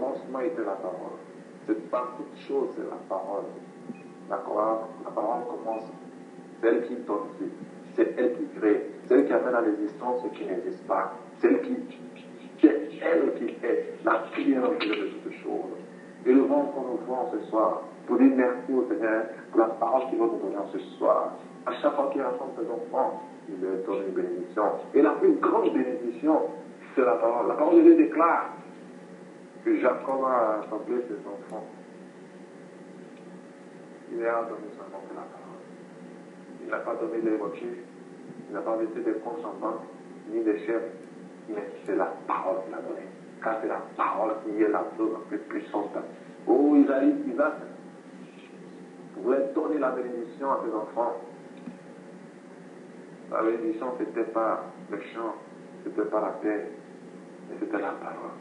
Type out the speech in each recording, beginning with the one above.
commencement était la parole. C'est par toute chose, c'est la parole. D'accord? La parole commence. C'est elle qui donne vie. C'est elle qui crée. C'est elle qui amène à l'existence ce qui n'existe pas. C'est elle qui est la créatrice de toutes choses. Et le vent qu'on nous voit ce soir, pour dire merci au Seigneur pour la parole qu'il va nous donner ce soir. À chaque fois qu'il rassemble ses enfants, il leur donne une bénédiction. Et la plus grande bénédiction, c'est la parole. La parole de Dieu déclare que Jacob a rassemblé ses enfants. Il a donné seulement que la parole. Il n'a pas donné les voitures, il n'a pas mis des comptes en banque, ni des chefs, mais c'est la parole qu'il a donnée. Car c'est la parole qui est la plus puissante. Oh, Isaac voulait donner la bénédiction à ses enfants. La bénédiction, ce n'était pas le chant, ce n'était pas la paix, mais c'était la parole.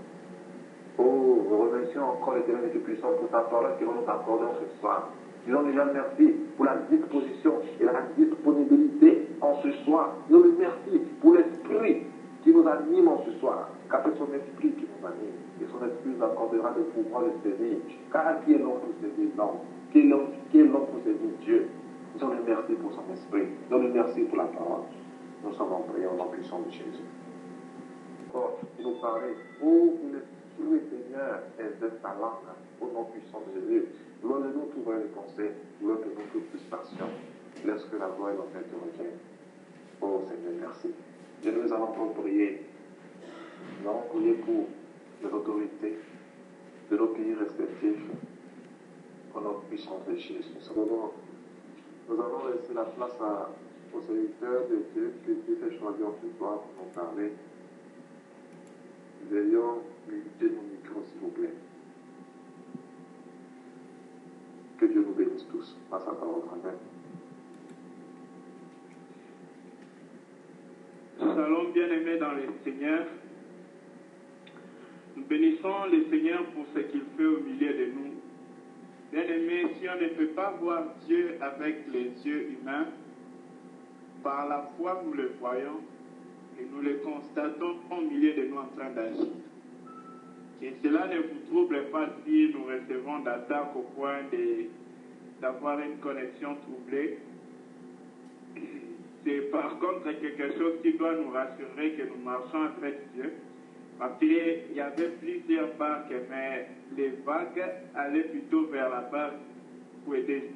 Oh, remercions encore l'Éternel et puissant pour sa parole qui va nous accorder ce soir. Disons déjà merci pour la disposition et la disponibilité en ce soir. Disons merci pour l'esprit qui nous anime en ce soir. Car c'est son esprit qui nous anime. Et son esprit nous accordera de pouvoir le saisir. Car qui est l'homme pour saisir l'homme? Qui est l'homme pour saisir Dieu? Disons merci pour son esprit. Disons merci pour la parole. Nous sommes en prière au nom puissant de Jésus. Encore, il nous parlait, oh, l'Esprit Seigneur exerce ta langue au nom puissant de Jésus. Donne-nous tout vrai les pensées, donne-nous toute frustration. Laisse que la gloire et l'honneur te reviennent. Oh Seigneur, merci. Et nous allons encore prier. Nous allons prier pour les autorités de nos pays respectifs au nom puissant de Jésus. Nous allons laisser la place aux serviteurs de Dieu qui s'est choisi en ce soir pour nous parler. Veuillons limiter nos micros, s'il vous plaît. Que Dieu nous bénisse tous. À sa parole. Amen. Shalom, bien-aimés dans le Seigneur. Nous bénissons le Seigneur pour ce qu'il fait au milieu de nous. Bien-aimés, si on ne peut pas voir Dieu avec les yeux humains, par la foi nous le voyons et nous le constatons au milieu de nous en train d'agir. Que cela ne vous trouble pas si nous recevons d'attaques au point d'avoir une connexion troublée. C'est par contre quelque chose qui doit nous rassurer que nous marchons avec Dieu. Parce qu'il y avait plusieurs barques, mais les vagues allaient plutôt vers la barque pour aider.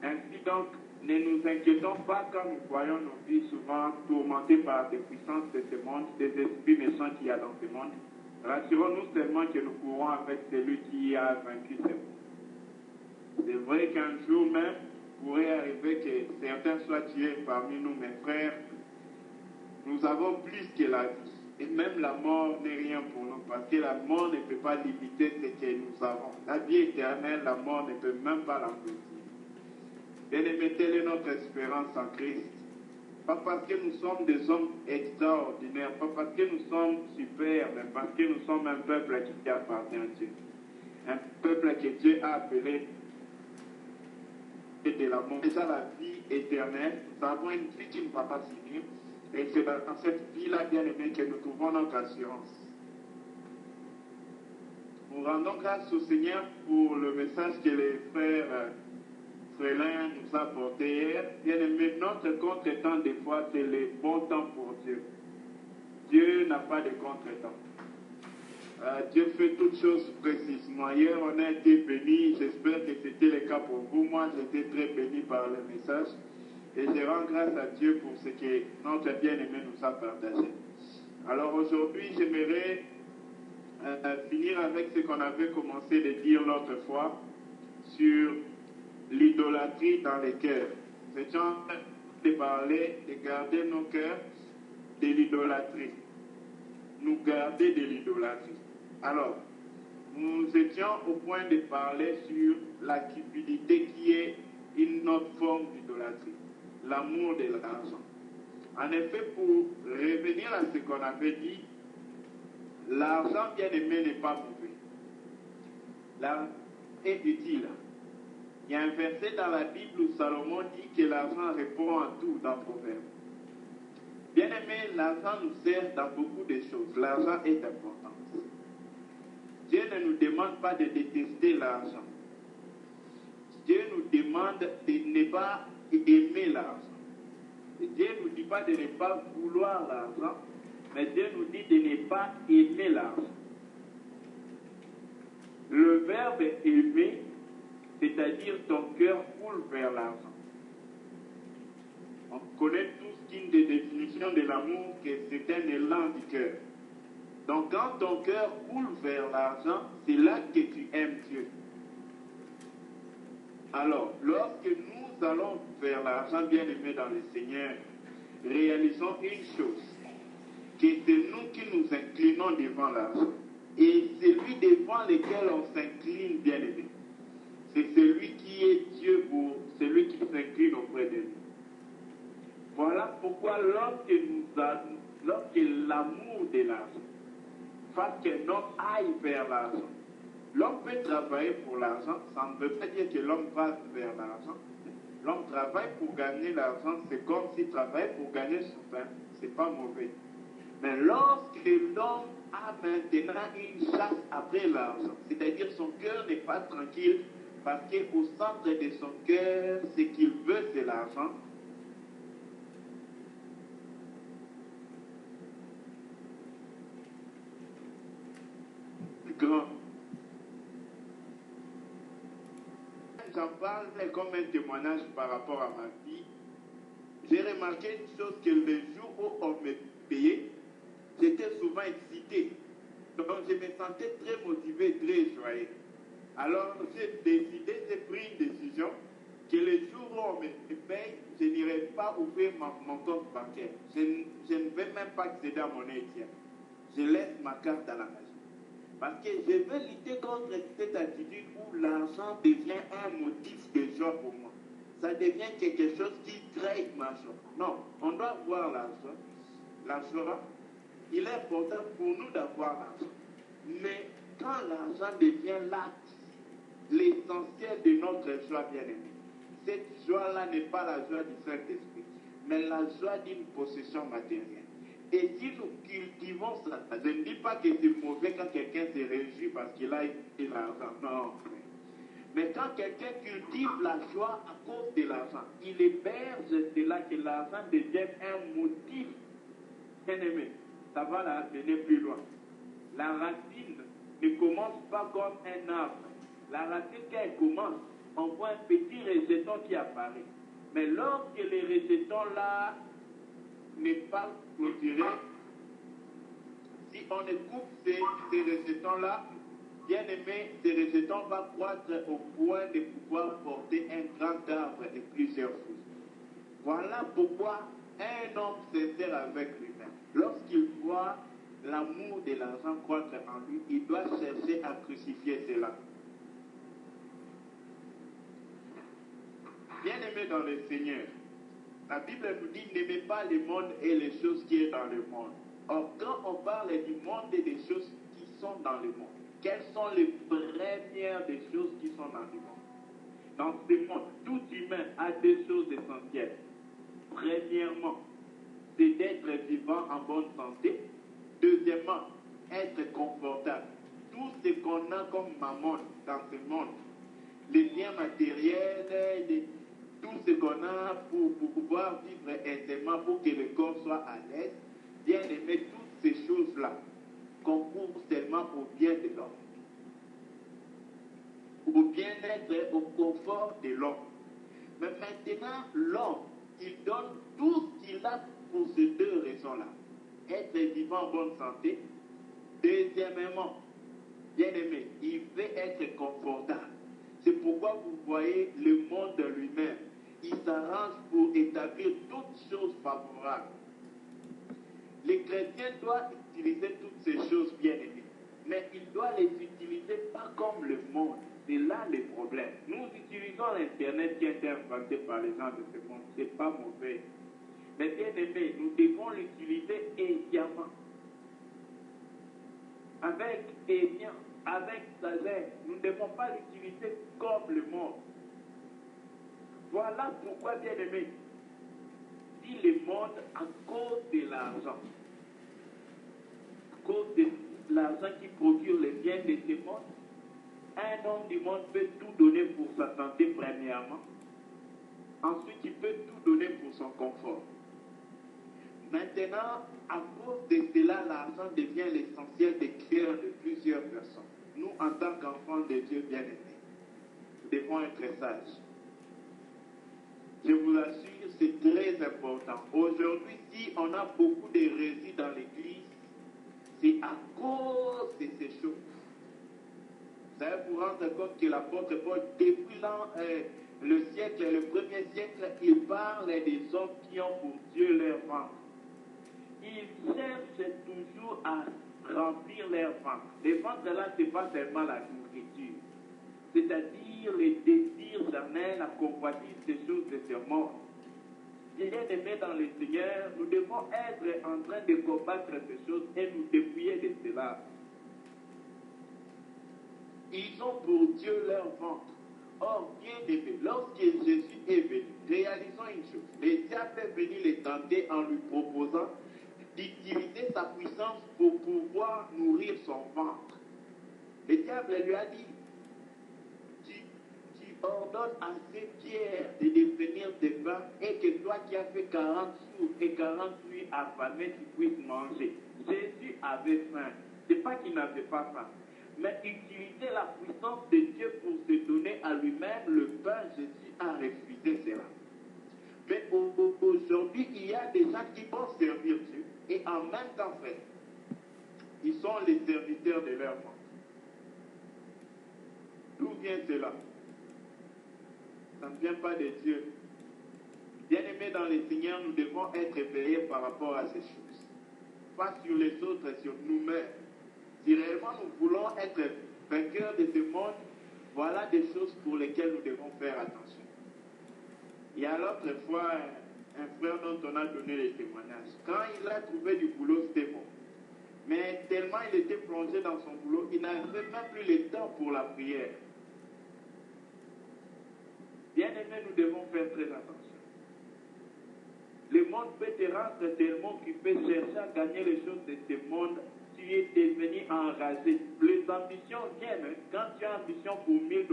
Ainsi donc, ne nous inquiétons pas quand nous voyons nos vies souvent tourmentées par des puissances de ce monde, des esprits méchants qu'il y a dans ce monde. Rassurons-nous seulement que nous courons avec celui qui a vaincu ce monde. C'est vrai qu'un jour même, pourrait arriver que certains soient tués parmi nous, mes frères. Nous avons plus que la vie. Et même la mort n'est rien pour nous, parce que la mort ne peut pas limiter ce que nous avons. La vie éternelle, la mort ne peut même pas l'empêcher. Bien-aimés, telle est notre espérance en Christ. Pas parce que nous sommes des hommes extraordinaires, pas parce que nous sommes super, mais parce que nous sommes un peuple qui appartient à Dieu. Un peuple que Dieu a appelé de l'amour. Déjà la vie éternelle, nous avons une vie qui ne va pas finir. Et c'est dans cette vie-là, bien aimé, que nous trouvons notre assurance. Nous rendons grâce au Seigneur pour le message que les frères Frélin nous a apporté hier. Bien aimé, notre contre-temps, des fois, c'est le bon temps pour Dieu. Dieu n'a pas de contre-temps. Dieu fait toutes choses précisément. Hier, on a été bénis. J'espère que c'était le cas pour vous. Moi, j'étais très béni par le message. Et je rends grâce à Dieu pour ce que notre bien-aimé nous a partagé. Alors aujourd'hui, j'aimerais finir avec ce qu'on avait commencé de dire l'autre fois sur l'idolâtrie dans les cœurs. Nous étions en train de parler, de garder nos cœurs de l'idolâtrie. Nous garder de l'idolâtrie. Alors, nous étions au point de parler sur la cupidité qui est une autre forme d'idolâtrie. L'amour de l'argent. En effet, pour revenir à ce qu'on avait dit, l'argent bien aimé n'est pas mauvais. L'argent est utile. Il y a un verset dans la Bible où Salomon dit que l'argent répond à tout dans Proverbe. Bien aimé, l'argent nous sert dans beaucoup de choses. L'argent est important. Dieu ne nous demande pas de détester l'argent. Dieu nous demande de ne pas aimer l'argent. Dieu ne nous dit pas de ne pas vouloir l'argent, mais Dieu nous dit de ne pas aimer l'argent. Le verbe aimer, c'est-à-dire ton cœur coule vers l'argent. On connaît tous une des définitions de l'amour, que c'est un élan du cœur. Donc quand ton cœur coule vers l'argent, c'est là que tu aimes Dieu. Alors, lorsque nous allons vers l'argent, bien aimé dans le Seigneur, réalisons une chose, que c'est nous qui nous inclinons devant l'argent. Et celui devant lequel on s'incline, bien aimé, c'est celui qui est Dieu pour celui qui s'incline auprès de nous. Voilà pourquoi lorsque l'amour de l'argent fasse qu'un homme aille vers l'argent, l'homme peut travailler pour l'argent, ça ne veut pas dire que l'homme va vers l'argent. L'homme travaille pour gagner l'argent, c'est comme s'il travaillait pour gagner son pain, c'est pas mauvais. Mais lorsque l'homme a maintenant une chasse après l'argent, c'est-à-dire son cœur n'est pas tranquille, parce qu'au centre de son cœur, ce qu'il veut, c'est l'argent. Grand. J'en parle comme un témoignage par rapport à ma vie. J'ai remarqué une chose, que le jour où on me payait, j'étais souvent excité. Donc je me sentais très motivé, très joyeux. Alors j'ai pris une décision que le jour où on me paye, je n'irai pas ouvrir mon compte bancaire. Je ne vais même pas accéder à mon ATM. Je laisse ma carte à la maison. Parce que je veux lutter contre cette attitude où l'argent devient un motif de joie pour moi. Ça devient quelque chose qui crée ma joie. Non, on doit voir l'argent. La joie, il est important pour nous d'avoir l'argent. Mais quand l'argent devient l'acte, l'essentiel de notre joie, bien aimée, cette joie-là n'est pas la joie du Saint-Esprit, mais la joie d'une possession matérielle. Et si nous cultivons ça, je ne dis pas que c'est mauvais quand quelqu'un se réjouit parce qu'il a eu l'argent. Non. Mais quand quelqu'un cultive la joie à cause de l'argent, il héberge de là que l'argent devienne un motif. Bien aimé, ça va l'amener plus loin. La racine ne commence pas comme un arbre. La racine, quand elle commence, on voit un petit rejeton qui apparaît. Mais lorsque les rejetons-là n'est pas clôturé, si on coupe ces rejetons-là, bien aimé, ces rejetons vont croître au point de pouvoir porter un grand arbre et plusieurs fruits. Voilà pourquoi un homme sincère avec lui-même, lorsqu'il voit l'amour de l'argent croître en lui, il doit chercher à crucifier cela. Bien aimé dans le Seigneur, la Bible nous dit n'aimez pas le monde et les choses qui sont dans le monde. Or, quand on parle du monde et des choses qui sont dans le monde, quelles sont les premières des choses qui sont dans le monde? Dans ce monde, tout humain a deux choses essentielles. Premièrement, c'est d'être vivant en bonne santé. Deuxièmement, être confortable. Tout ce qu'on a comme mammon dans ce monde, les biens matériels, tout ce qu'on a pour pouvoir vivre aisément, pour que le corps soit à l'aise, bien aimer toutes ces choses-là concourent seulement au bien de l'homme, au bien-être, au confort de l'homme. Mais maintenant, l'homme, il donne tout ce qu'il a pour ces deux raisons-là. Être vivant en bonne santé. Deuxièmement, bien aimé, il veut être confortable. C'est pourquoi vous voyez le monde lui-même. Il s'arrange pour établir toutes choses favorables. Les chrétiens doivent utiliser toutes ces choses bien aimées. Mais ils doivent les utiliser pas comme le monde. C'est là le problème. Nous utilisons l'Internet qui a été inventé par les gens de ce monde. C'est pas mauvais. Mais bien aimé, nous devons l'utiliser évidemment. Avec sagesse. Nous ne devons pas l'utiliser comme le monde. Voilà pourquoi, bien-aimé, si le monde, à cause de l'argent, à cause de l'argent qui procure les biens de ce monde, un homme du monde peut tout donner pour sa santé premièrement. Ensuite, il peut tout donner pour son confort. Maintenant, à cause de cela, l'argent devient l'essentiel des cœurs de plusieurs personnes. Nous, en tant qu'enfants de Dieu bien-aimés, nous devons être sages. Je vous assure, c'est très important. Aujourd'hui, si on a beaucoup d'hérésie dans l'Église, c'est à cause de ces choses. Vous savez, vous rendre compte que l'apôtre Paul, depuis le siècle, le premier siècle, il parle des hommes qui ont pour Dieu leur ventre. Ils cherchent toujours à remplir leur ventre. Les ventres là, ce n'est pas seulement la nourriture. C'est-à-dire les désirs charnels, la convoitise des choses de ce monde. Bien-aimés dans le Seigneur, nous devons être en train de combattre ces choses et nous dépouiller de cela. Ils ont pour Dieu leur ventre. Or, bien aimé, lorsque Jésus est venu, réalisons une chose. Le diable est venu les tenter en lui proposant d'utiliser sa puissance pour pouvoir nourrir son ventre. Le diable lui a dit, tu ordonnes à ces pierres de devenir des pains et que toi qui as fait 40 jours et 40 nuits affamés, tu puisses manger. Jésus avait faim. Ce n'est pas qu'il n'avait pas faim. Mais utiliser la puissance de Dieu pour se donner à lui-même le pain, Jésus a refusé cela. Mais aujourd'hui, il y a des gens qui vont servir Dieu et en même temps, frère, ils sont les serviteurs de leur monde. D'où vient cela? Ça ne vient pas de Dieu. Bien-aimés dans le Seigneur, nous devons être éveillés par rapport à ces choses. Pas sur les autres, sur nous-mêmes. Si réellement nous voulons être vainqueurs de ce monde, voilà des choses pour lesquelles nous devons faire attention. Il y a l'autre fois un frère dont on a donné les témoignages. Quand il a trouvé du boulot, c'était bon. Mais tellement il était plongé dans son boulot, il n'avait même plus le temps pour la prière. Bien-aimés, nous devons faire très attention. Le monde peut te rendre tellement occupé, chercher à gagner les choses de ce monde. Tu es devenu enragé. Les ambitions viennent. Quand tu as ambition pour $1000,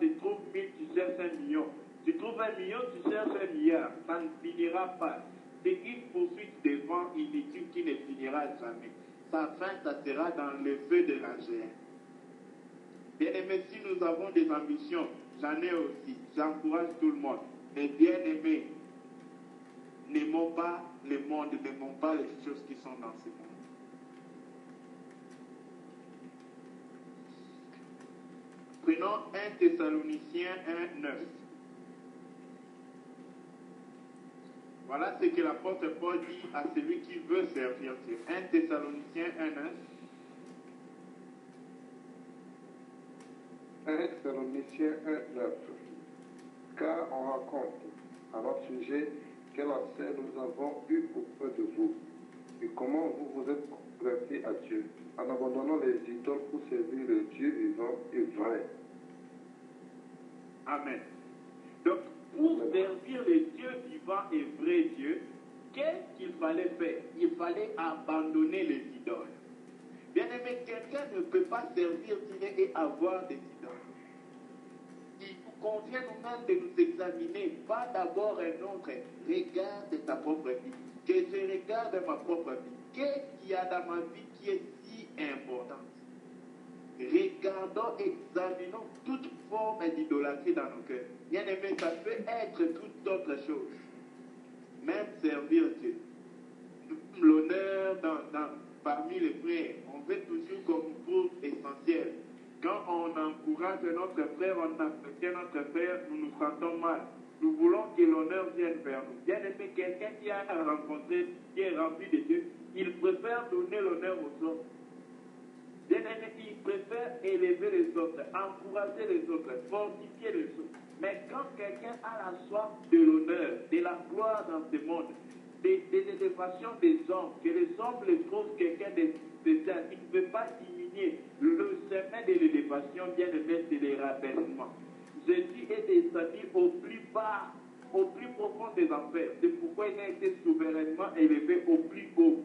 tu trouves 1000, tu cherches 1 million. Tu trouves 1 million, tu cherches 1 milliard. Ça ne finira pas. C'est une poursuite de vent inutile qui ne finira jamais. Sa fin, ça sera dans le feu de la géante. Bien-aimés, si nous avons des ambitions, j'en ai aussi. J'encourage tout le monde. Mais bien-aimés, n'aimons pas le monde, n'aimons pas les choses qui sont dans ce monde. Prenons 1 Thessaloniciens 1:9. Voilà ce que l'apôtre Paul dit à celui qui veut servir Dieu. 1 Thessaloniciens 1:9. 1 Thessaloniciens 1:9. Car on raconte à notre sujet quel accès nous avons eu auprès de vous et comment vous vous êtes convertis à Dieu en abandonnant les idoles pour servir le Dieu vivant et vrai. Amen. Donc, pour servir le Dieu vivant et vrai Dieu, qu'est-ce qu'il fallait faire? Il fallait abandonner les idoles. Bien aimé, quelqu'un ne peut pas servir Dieu et avoir des idoles. Il nous convient nous-mêmes de nous examiner, pas d'abord un autre. Regarde ta propre vie. Que je regarde ma propre vie. Qu'est-ce qu'il y a dans ma vie qui est si important? Regardons, examinons toute forme d'idolâtrie dans nos cœurs. Bien aimé, ça peut être toute autre chose. Même servir Dieu. L'honneur parmi les frères, on veut toujours qu'on nous prouve essentiel. Quand on encourage notre frère, on apprécie notre frère, nous nous sentons mal. Nous voulons que l'honneur vienne vers nous. Bien aimé, quelqu'un qui a rencontré, qui est rempli de Dieu, il préfère donner l'honneur aux autres. Bien aimé, il préfère élever les autres, encourager les autres, fortifier les autres. Mais quand quelqu'un a la soif de l'honneur, de la gloire dans ce monde, des élévations des hommes, que les hommes le trouvent quelqu'un de spécial, il ne peut pas diminuer. Le chemin de l'élévation, bien aimé, c'est le rabaissement. Jésus est descendu au plus bas au plus profond des enfers. C'est pourquoi il a été souverainement élevé au plus haut.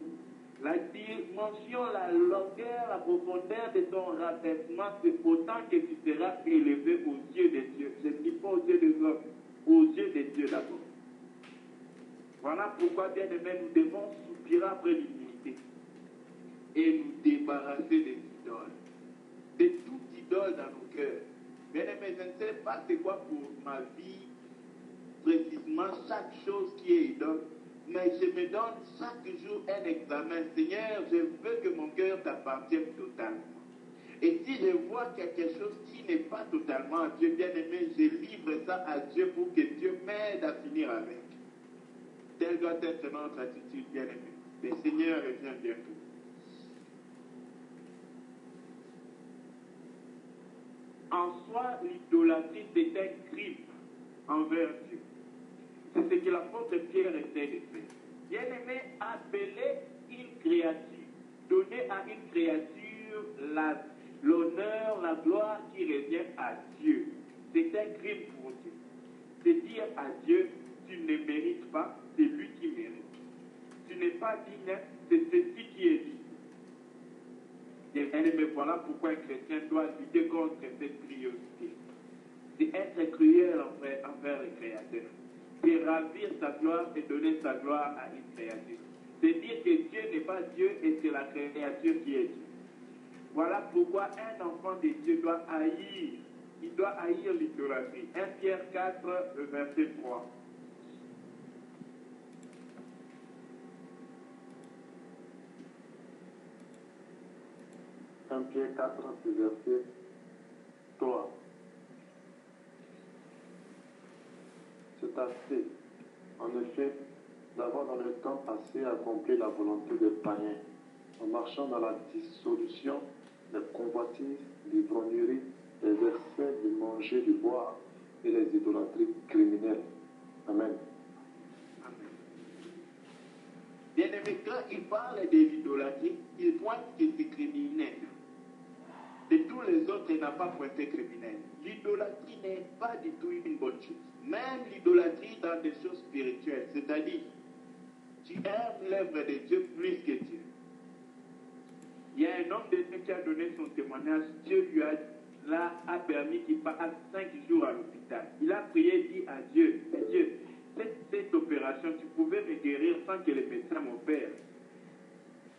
La dimension, la longueur, la profondeur de ton rabaissement, c'est autant que tu seras élevé aux yeux des dieux. Je ne dis pas aux yeux des hommes, aux yeux des dieux d'abord. Voilà pourquoi, bien aimés, nous devons soupirer après l'humilité et nous débarrasser des idoles, de toute idole dans nos cœurs. Bien aimés, je ne sais pas c'est quoi pour ma vie, précisément chaque chose qui est idole, mais je me donne chaque jour un examen. Seigneur, je veux que mon cœur t'appartienne totalement. Et si je vois quelque chose qui n'est pas totalement à Dieu, bien aimé, je livre ça à Dieu pour que Dieu m'aide à finir avec. Telle doit être notre attitude, bien aimé. Le Seigneur revient bientôt. En soi, l'idolâtrie, c'est un crime envers Dieu. C'est ce que l'apôtre Pierre essaie de faire. Bien aimé, appeler une créature, donner à une créature l'honneur, la gloire qui revient à Dieu. C'est un crime pour Dieu. C'est dire à Dieu, tu ne mérites pas, c'est lui qui mérite. Tu n'es pas digne, c'est ceci qui est digne. Bien aimé, voilà pourquoi un chrétien doit lutter contre cette curiosité. C'est être cruel envers le Créateur. C'est ravir sa gloire et donner sa gloire à une créature. C'est dire que Dieu n'est pas Dieu et c'est la créature qui est Dieu. Voilà pourquoi un enfant de Dieu doit haïr. Il doit haïr l'idolâtrie. 1 Pierre 4, verset 3. Pierre 4, verset 3. C'est assez, en effet, d'avoir dans le temps passé accompli la volonté des païens, en marchant dans la dissolution des convoitises, des ivrogneries, des excès du manger, du boire et les idolâtries criminelles. Amen. Amen. Bien-aimé, quand il parle de l'idolâtrie, il pointe que c'est criminel. De tous les autres, il n'a pas pointé criminel. L'idolâtrie n'est pas du tout une bonne chose. Même l'idolâtrie dans des choses spirituelles, c'est-à-dire, tu aimes l'œuvre de Dieu plus que Dieu. Il y a un homme de Dieu qui a donné son témoignage. Dieu lui a permis qu'il passe 5 jours à l'hôpital. Il a prié, dit à Dieu, Dieu, cette opération, tu pouvais me guérir sans que les médecins m'opèrent.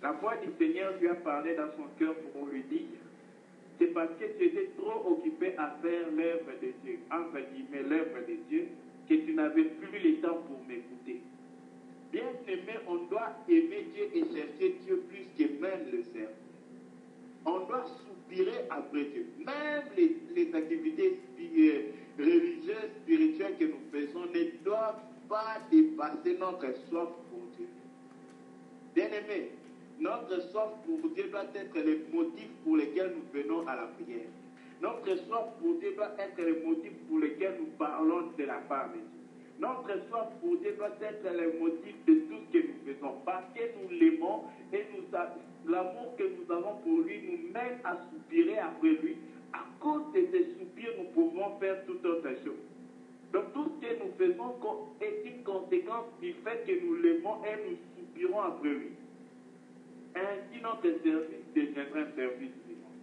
La voix du Seigneur lui a parlé dans son cœur pour lui dire, c'est parce que tu étais trop occupé à faire l'œuvre de Dieu, entre guillemets l'œuvre de Dieu, que tu n'avais plus le temps pour m'écouter. Bien aimé, on doit aimer Dieu et chercher Dieu plus que même le servir. On doit soupirer après Dieu. Même les activités religieuses, spirituelles que nous faisons ne doivent pas dépasser notre soif pour Dieu. Bien aimé, notre soif pour Dieu doit être le motif pour lequel nous venons à la prière. Notre soif pour Dieu doit être le motif pour lequel nous parlons de la part de Dieu. Notre soif pour Dieu doit être le motif de tout ce que nous faisons. Parce que nous l'aimons et l'amour que nous avons pour lui nous mène à soupirer après lui. À cause de ces soupirs, nous pouvons faire toute autre chose. Donc tout ce que nous faisons est une conséquence du fait que nous l'aimons et nous soupirons après lui. Ainsi, notre service deviendra un service vivant.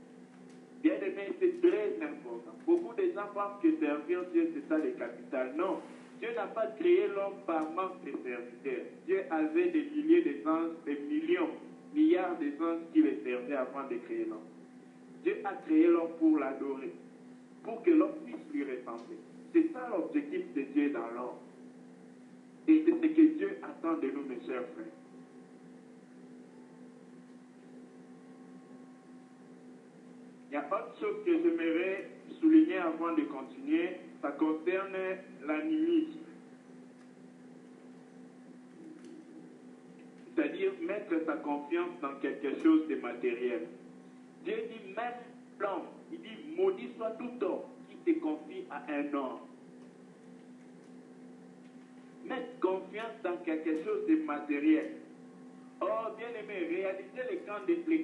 Bien aimé, c'est très important. Beaucoup de gens pensent que servir Dieu, c'est ça le capital. Non, Dieu n'a pas créé l'homme par manque de serviteurs. Dieu avait des milliers d'anges, des millions, milliards d'anges qui le servaient avant de créer l'homme. Dieu a créé l'homme pour l'adorer, pour que l'homme puisse lui ressembler. C'est ça l'objectif de Dieu dans l'homme. Et c'est ce que Dieu attend de nous, mes chers frères. Il y a autre chose que j'aimerais souligner avant de continuer, ça concerne l'animisme. C'est-à-dire mettre sa confiance dans quelque chose de matériel. Dieu dit même l'homme, il dit maudit soit tout homme qui se confie à un homme. Mettre confiance dans quelque chose de matériel. Oh, bien aimé, réalisez le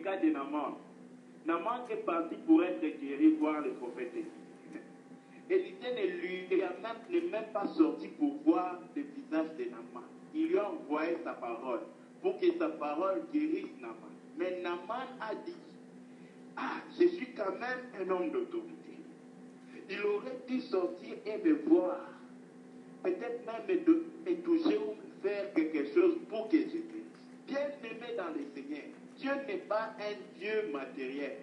cas de Naaman. Naaman est parti pour être guéri, voir le prophète. Élisée n'est même pas sorti pour voir le visage de Naaman. Il lui a envoyé sa parole pour que sa parole guérisse Naaman. Mais Naaman a dit, ah, je suis quand même un homme d'autorité. Il aurait dû sortir et me voir. Peut-être même me toucher ou faire quelque chose pour que je guérisse. Bien-aimé dans le Seigneur, Dieu n'est pas un Dieu matériel.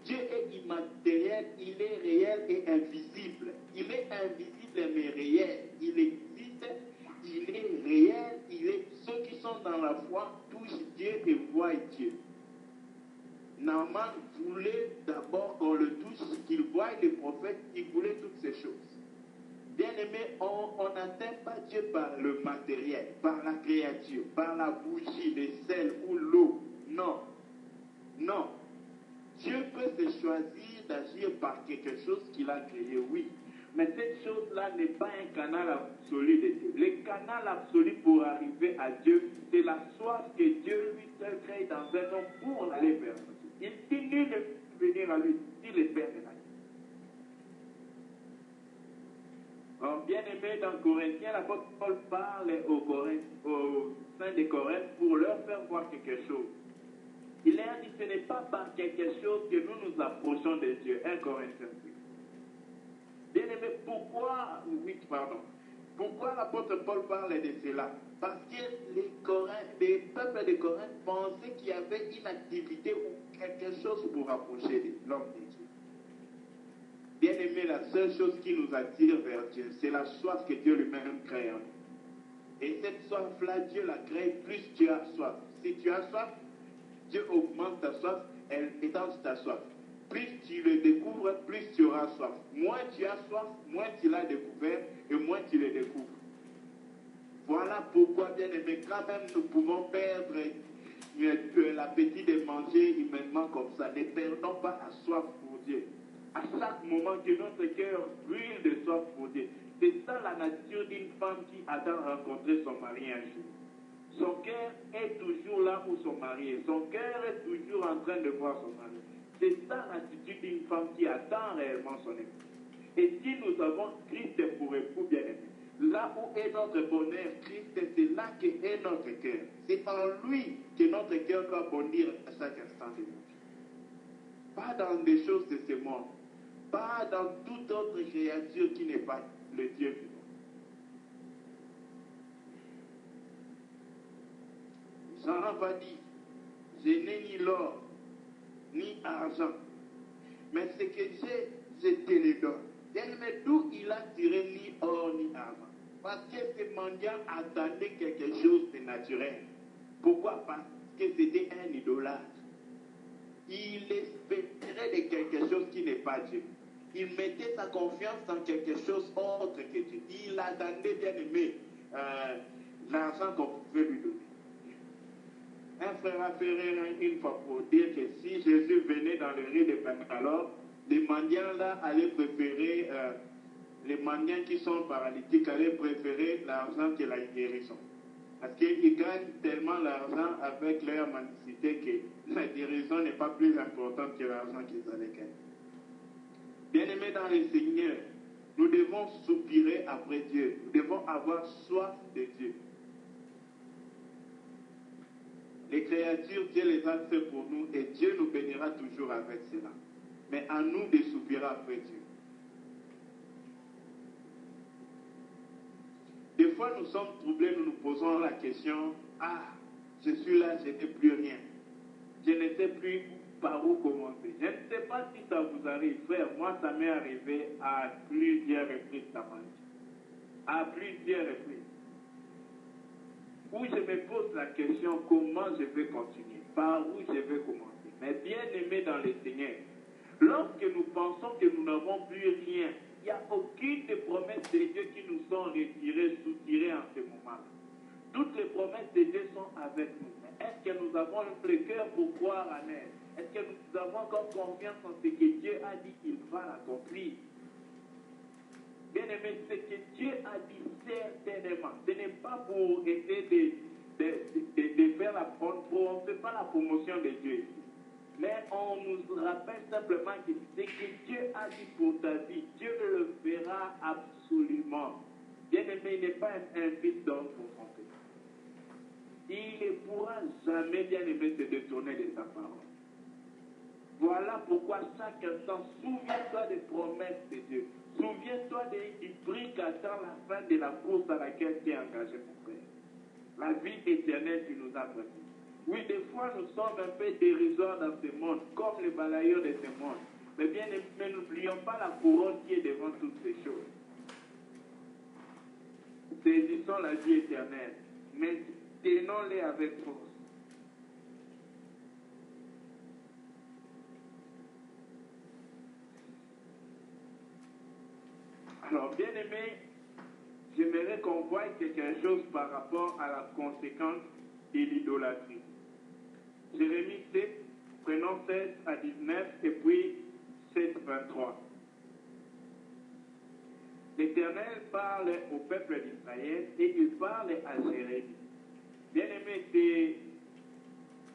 Dieu est immatériel, il est réel et invisible. Il est invisible mais réel. Il existe, il est réel, ceux qui sont dans la foi touchent Dieu et voient Dieu. Naaman voulait d'abord qu'on le touche, qu'il voie les prophètes, il voulait toutes ces choses. Bien-aimé, on n'atteint pas Dieu par le matériel, par la créature, par la bougie, le sel ou l'eau. Non. Non. Dieu peut se choisir d'agir par quelque chose qu'il a créé, oui. Mais cette chose-là n'est pas un canal absolu de Dieu. Le canal absolu pour arriver à Dieu, c'est la soif que Dieu lui seul crée dans un homme pour aller vers Dieu. Il dit nul ne peut venir à lui, si le Père est là. Alors, bien aimé, dans Corinthiens, l'apôtre Paul parle aux saints de Corinthe pour leur faire voir quelque chose. Il leur dit, ce n'est pas par quelque chose que nous nous approchons de Dieu. 1 Corinthiens 6. Bien aimé, pourquoi l'apôtre Paul parle de cela? Parce que les peuples de Corinthe pensaient qu'il y avait une activité ou quelque chose pour approcher de l'homme de Dieu. Bien aimé, la seule chose qui nous attire vers Dieu, c'est la soif que Dieu lui-même crée en nous. Et cette soif-là, Dieu la crée plus tu as soif. Si tu as soif, Dieu augmente ta soif, elle étend ta soif. Plus tu le découvres, plus tu auras soif. Moins tu as soif, moins tu l'as découvert et moins tu le découvres. Voilà pourquoi, bien aimé, quand même nous pouvons perdre l'appétit de manger humainement comme ça. Ne perdons pas la soif pour Dieu. À chaque moment que notre cœur brûle de soif pour Dieu. C'est ça la nature d'une femme qui attend rencontrer son mari un jour. Son cœur est toujours là où son mari est. Son cœur est toujours en train de voir son mari. C'est ça l'attitude d'une femme qui attend réellement son époux. Et si nous avons Christ pour époux bien-aimé, là où est notre bonheur, Christ, c'est là qu'est notre cœur. C'est en lui que notre cœur doit bondir à chaque instant de notre vie. Pas dans des choses de ce monde. Pas dans toute autre créature qui n'est pas le Dieu vivant. Jean va dire, je n'ai ni l'or, ni argent, mais ce que j'ai, je te le donne. Mais d'où il a tiré ni or, ni argent? Parce que ce mendiant attendait quelque chose de naturel. Pourquoi? Parce que c'était un idolâtre. Il espérait de quelque chose qui n'est pas Dieu. Il mettait sa confiance en quelque chose autre que Dieu. Il attendait, bien aimé, l'argent qu'on pouvait lui donner. Un frère a fait rire une fois pour dire que si Jésus venait dans le riz de Bangalore, les mendiants là allaient préférer, les mendiants qui sont paralytiques allaient préférer l'argent que la guérison. Parce qu'ils gagnent tellement l'argent avec leur mendicité que la guérison n'est pas plus importante que l'argent qu'ils allaient gagner. Bien-aimés dans le Seigneur, nous devons soupirer après Dieu. Nous devons avoir soif de Dieu. Les créatures, Dieu les a fait pour nous et Dieu nous bénira toujours avec cela. Mais à nous de soupirer après Dieu. Des fois, nous sommes troublés, nous nous posons la question, ah, je suis là, je n'ai plus rien. Je ne sais plus par où commencer. Je ne sais pas si ça vous arrive, frère. Moi, ça m'est arrivé à plusieurs reprises, à plusieurs reprises. Où je me pose la question, comment je vais continuer? Par où je vais commencer? Mais bien aimé dans le Seigneur, lorsque nous pensons que nous n'avons plus rien, il n'y a aucune des promesses de Dieu qui nous sont retirées, soutirées en ce moment-là. Toutes les promesses de Dieu sont avec nous. Mais est-ce que nous avons le cœur pour croire en elles? Est-ce que nous avons encore confiance en ce que Dieu a dit qu'il va l'accomplir? Bien aimé, ce que Dieu a dit certainement, ce n'est pas pour essayer de faire on ne fait pas la promotion de Dieu ici. Mais on nous rappelle simplement que ce que Dieu a dit pour ta vie, Dieu le fera absolument. Bien-aimé, il n'est pas un fils d'homme pour tromper. Il ne pourra jamais, bien-aimé, se détourner de sa parole. Voilà pourquoi chaque instant, souviens-toi des promesses de Dieu. Souviens-toi du prix qu'attend la fin de la course à laquelle tu es engagé, mon frère. La vie éternelle qui nous a promis. Oui, des fois, nous sommes un peu dérisoires dans ce monde, comme les balayeurs de ce monde. Mais bien, n'oublions pas la couronne qui est devant toutes ces choses. Saisissons la vie éternelle, mais tenons-les avec force. Alors, bien aimé, j'aimerais qu'on voie quelque chose par rapport à la conséquence de l'idolâtrie. Jérémie 7, prenons 16 à 19 et puis 7, 23. L'Éternel parle au peuple d'Israël et il parle à Jérémie. Bien aimé,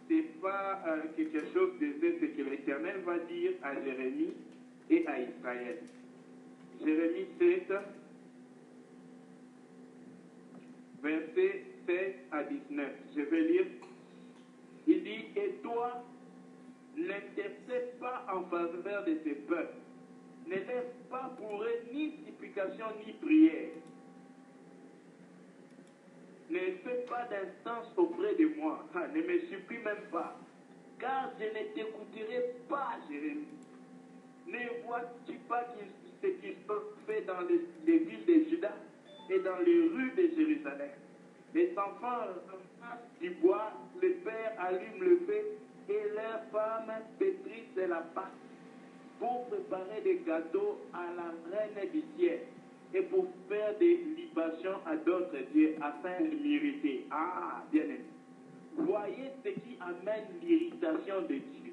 c'est pas quelque chose d'aisé, c'est que l'Éternel va dire à Jérémie et à Israël. Jérémie 7, versets 16 à 19. Je vais lire. Il dit, et toi, n'intercède pas en faveur de ces peuples. Ne laisse pas pour eux ni supplication ni prière. Ne fais pas d'instance auprès de moi. Ne me supplie même pas. Car je ne t'écouterai pas, Jérémie. Ne vois-tu pas ce qui se fait dans les villes de Juda et dans les rues de Jérusalem? Les enfants ramassent du bois, les pères allument le feu et leurs femmes pétrissent la pâte pour préparer des gâteaux à la reine du ciel et pour faire des libations à d'autres dieux afin de m'irriter. Ah, bien aimé. Voyez ce qui amène l'irritation de Dieu,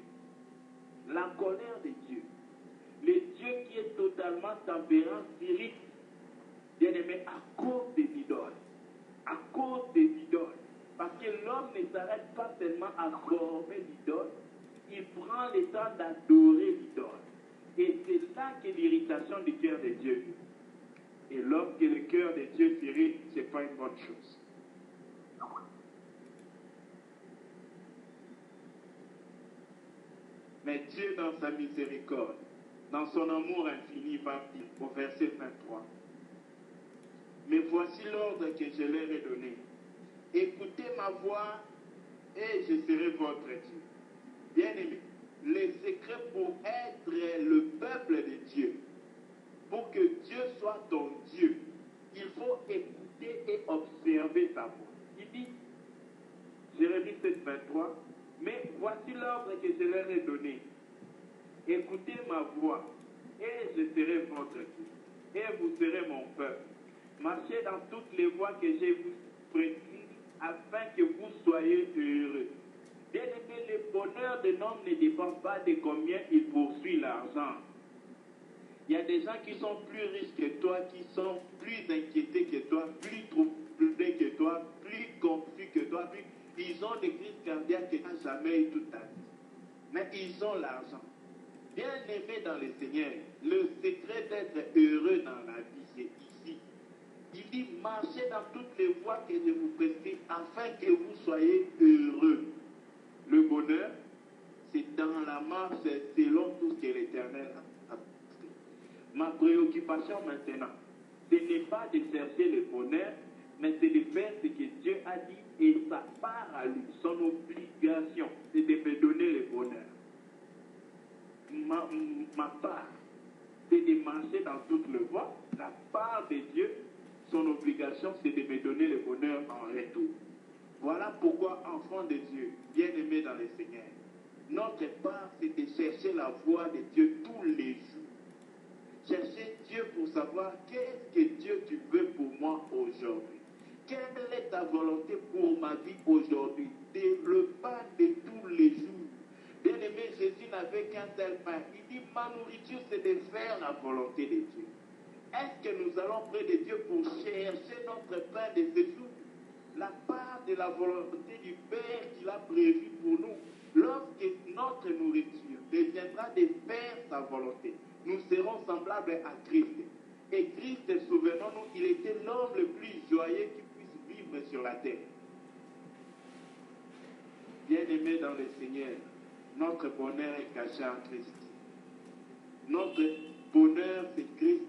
la colère de Dieu. Le Dieu qui est totalement tempérant s'irrite, bien aimé, à cause des idoles. À cause des idoles. Parce que l'homme ne s'arrête pas seulement à former l'idole, il prend le temps d'adorer l'idole. Et c'est là que l'irritation du cœur de Dieu. Et lorsque le cœur de Dieu s'irrite, ce n'est pas une bonne chose. Mais Dieu, dans sa miséricorde, dans son amour infini, va dire au verset 23. Mais voici l'ordre que je leur ai donné. Écoutez ma voix et je serai votre Dieu. Bien-aimé, le secret pour être le peuple de Dieu, pour que Dieu soit ton Dieu, il faut écouter et observer sa voix. Il dit, Jérémie 7, 23, mais voici l'ordre que je leur ai donné. Écoutez ma voix et je serai votre Dieu, et vous serez mon peuple. Marchez dans toutes les voies que je vous prescris afin que vous soyez heureux. Bien aimé, le bonheur de l'homme ne dépend pas de combien il poursuit l'argent. Il y a des gens qui sont plus riches que toi, qui sont plus inquiétés que toi, plus troublés que toi, plus confus que toi. Ils ont des crises cardiaques que tu n'as jamais eu toute ta vie. Mais ils ont l'argent. Bien aimé dans le Seigneur, le secret d'être heureux dans la vie, c'est ici. Il dit, marchez dans toutes les voies que je vous prescris afin que vous soyez heureux. Le bonheur, c'est dans la marche selon tout ce que l'Éternel a fait. Ma préoccupation maintenant, ce n'est pas de chercher le bonheur, mais c'est de faire ce que Dieu a dit et sa part à lui, son obligation, c'est de me donner le bonheur. Ma part, c'est de marcher dans toutes les voies. La part de Dieu, son obligation, c'est de me donner le bonheur en retour. Voilà pourquoi, enfants de Dieu, bien-aimés dans le Seigneur, notre part, c'est de chercher la voix de Dieu tous les jours. Chercher Dieu pour savoir qu'est-ce que Dieu tu veux pour moi aujourd'hui. Quelle est ta volonté pour ma vie aujourd'hui? Le pain de tous les jours. Bien-aimé, Jésus n'avait qu'un seul pain. Il dit, ma nourriture, c'est de faire la volonté de Dieu. Est-ce que nous allons près de Dieu pour chercher notre pain de ce jour? La part de la volonté du Père qu'il a prévu pour nous. Lorsque notre nourriture deviendra de faire sa volonté, nous serons semblables à Christ. Et Christ, souvenons-nous, il était l'homme le plus joyeux qui puisse vivre sur la terre. Bien-aimés dans le Seigneur, notre bonheur est caché en Christ. Notre bonheur, c'est Christ.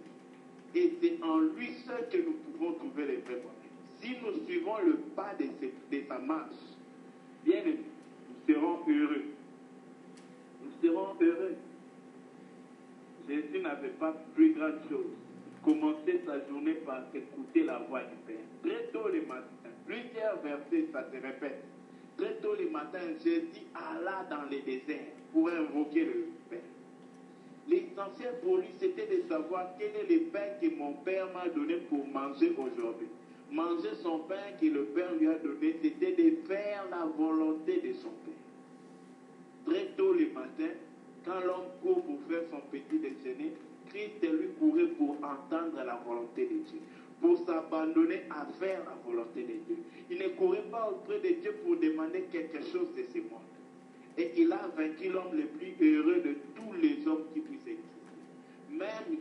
Et c'est en lui seul que nous pouvons trouver le vrai bonheur. Si nous suivons le pas de sa marche, bien-aimés, nous serons heureux. Nous serons heureux. Jésus n'avait pas plus grande chose. Commencer sa journée par écouter la voix du Père. Très tôt le matin, plusieurs versets, ça se répète. Très tôt le matin, Jésus alla dans les déserts pour invoquer le Père. L'essentiel pour lui, c'était de savoir quel est le pain que mon Père m'a donné pour manger aujourd'hui. Manger son pain que le Père lui a donné, c'était de faire la volonté de son Père. Très tôt le matin, quand l'homme court pour faire son petit déjeuner, Christ lui courait pour entendre la volonté de Dieu, pour s'abandonner à faire la volonté de Dieu. Il ne courait pas auprès de Dieu pour demander quelque chose de ce monde. Et il a vaincu l'homme le plus heureux de tous les hommes qui puissent exister. Même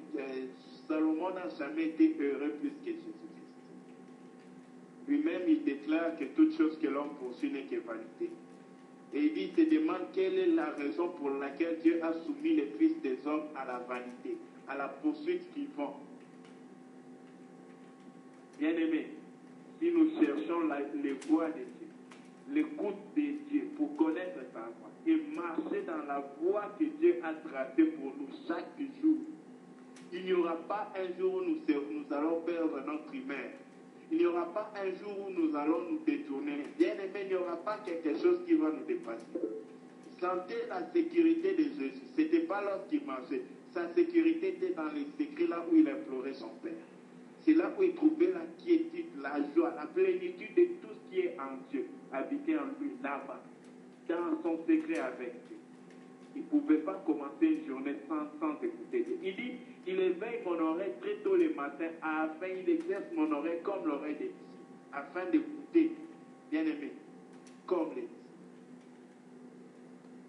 Salomon n'a jamais été heureux plus que Jésus-Christ. Lui-même, il déclare que toute chose que l'homme poursuit n'est que vanité. Et il se demande quelle est la raison pour laquelle Dieu a soumis les fils des hommes à la vanité, à la poursuite qu'ils font. Bien-aimés, si nous cherchons les voies de Dieu, l'écoute de Dieu pour connaître sa voix et marcher dans la voie que Dieu a tracée pour nous chaque jour, il n'y aura pas un jour où nous allons perdre notre humain. Il n'y aura pas un jour où nous allons nous détourner. Bien aimé, il n'y aura pas quelque chose qui va nous dépasser. Sentez la sécurité de Jésus. Ce n'était pas lorsqu'il marchait. Sa sécurité était dans les secrets là où il implorait son Père. C'est là où il trouvait la quiétude, la joie, la plénitude de tout ce qui est en Dieu, habité en lui, là-bas, dans son secret avec Dieu. Il ne pouvait pas commencer une journée sans écouter Dieu. Il dit, il éveille mon oreille très tôt le matin, afin il exerce mon oreille comme l'oreille des disciples, afin d'écouter, bien aimé, comme les disciples.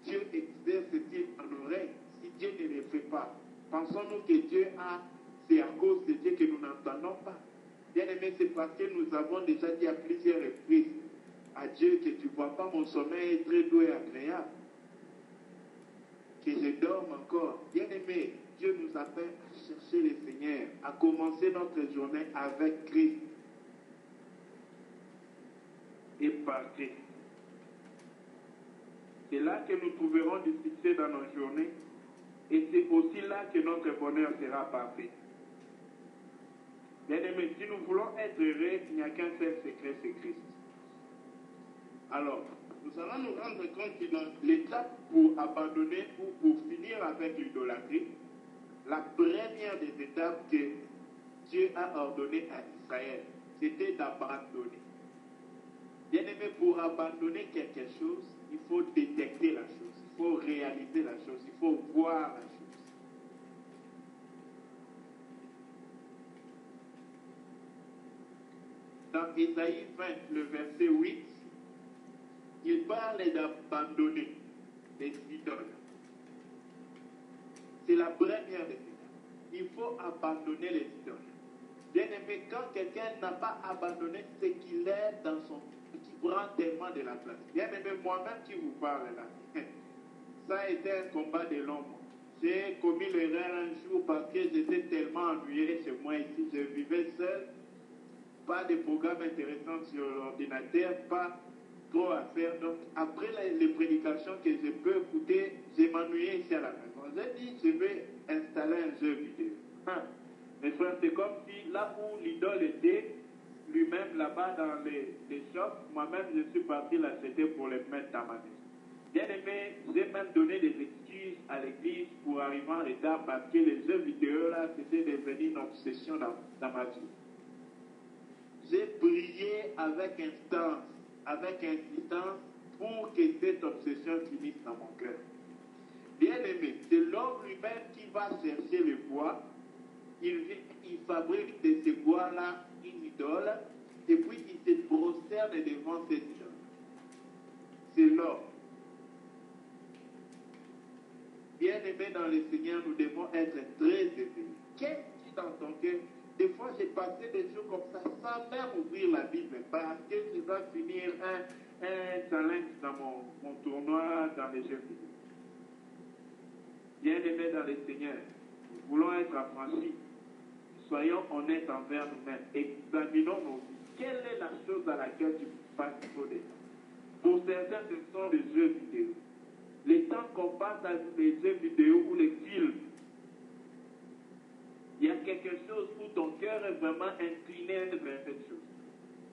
Dieu exerce-t-il en oreille si Dieu ne le fait pas? Pensons-nous que Dieu a, c'est à cause de Dieu que nous n'entendons pas. Bien aimé, c'est parce que nous avons déjà dit à plusieurs reprises à Dieu que tu ne vois pas mon sommeil est très doux et agréable. Que je dorme encore. Bien-aimé, Dieu nous appelle à chercher le Seigneur, à commencer notre journée avec Christ et par Christ. C'est là que nous trouverons du succès dans nos journées et c'est aussi là que notre bonheur sera parfait. Bien-aimé, si nous voulons être heureux, il n'y a qu'un seul secret, c'est Christ. Alors, nous allons nous rendre compte que dans l'étape pour abandonner ou pour finir avec l'idolâtrie, la première des étapes que Dieu a ordonné à Israël, c'était d'abandonner. Bien aimé, pour abandonner quelque chose, il faut détecter la chose, il faut réaliser la chose, il faut voir la chose. Dans Ésaïe 20, le verset 8, il parle d'abandonner les idoles. C'est la première des étapes. Il faut abandonner les idoles. Bien aimé, quand quelqu'un n'a pas abandonné ce qu'il est dans son... qui prend tellement de la place. Bien aimé, moi-même qui vous parle là, ça a été un combat de l'homme. J'ai commis l'erreur un jour parce que j'étais tellement ennuyé chez moi ici. Je vivais seul. Pas de programme intéressant sur l'ordinateur, pas trop à faire. Donc, après les prédications que je peux écouter, j'ai m'ennuyé ici à la maison. J'ai dit, je vais installer un jeu vidéo. Mes frères, c'est comme si là où l'idole était, lui-même là-bas dans les shops, moi-même je suis parti l'acheter pour les mettre dans ma maison. Bien aimé, j'ai même donné des excuses à l'église pour arriver en retard parce que les jeux vidéo là, c'était devenu une obsession dans ma vie. J'ai prié avec insistance pour que cette obsession finisse dans mon cœur. Bien aimé, c'est l'homme lui-même qui va chercher le bois. Il fabrique de ce bois-là une idole et puis il se prosterne devant cette idole. C'est l'homme. Bien-aimés dans le Seigneur, nous devons être très éveillés. Qu'est-ce qui dans ton cœur? Des fois, j'ai passé des jours comme ça, sans même ouvrir la Bible, parce que je dois finir un challenge dans mon tournoi dans les jeux vidéo. Bien-aimés dans le Seigneur, nous voulons être affranchis. Soyons honnêtes envers nous-mêmes. Examinons nos vies. Quelle est la chose à laquelle tu passes trop de temps? Pour certains, ce sont les jeux vidéo. Les temps qu'on passe avec les jeux vidéo ou les films, il y a quelque chose où ton cœur est vraiment incliné vers cette chose.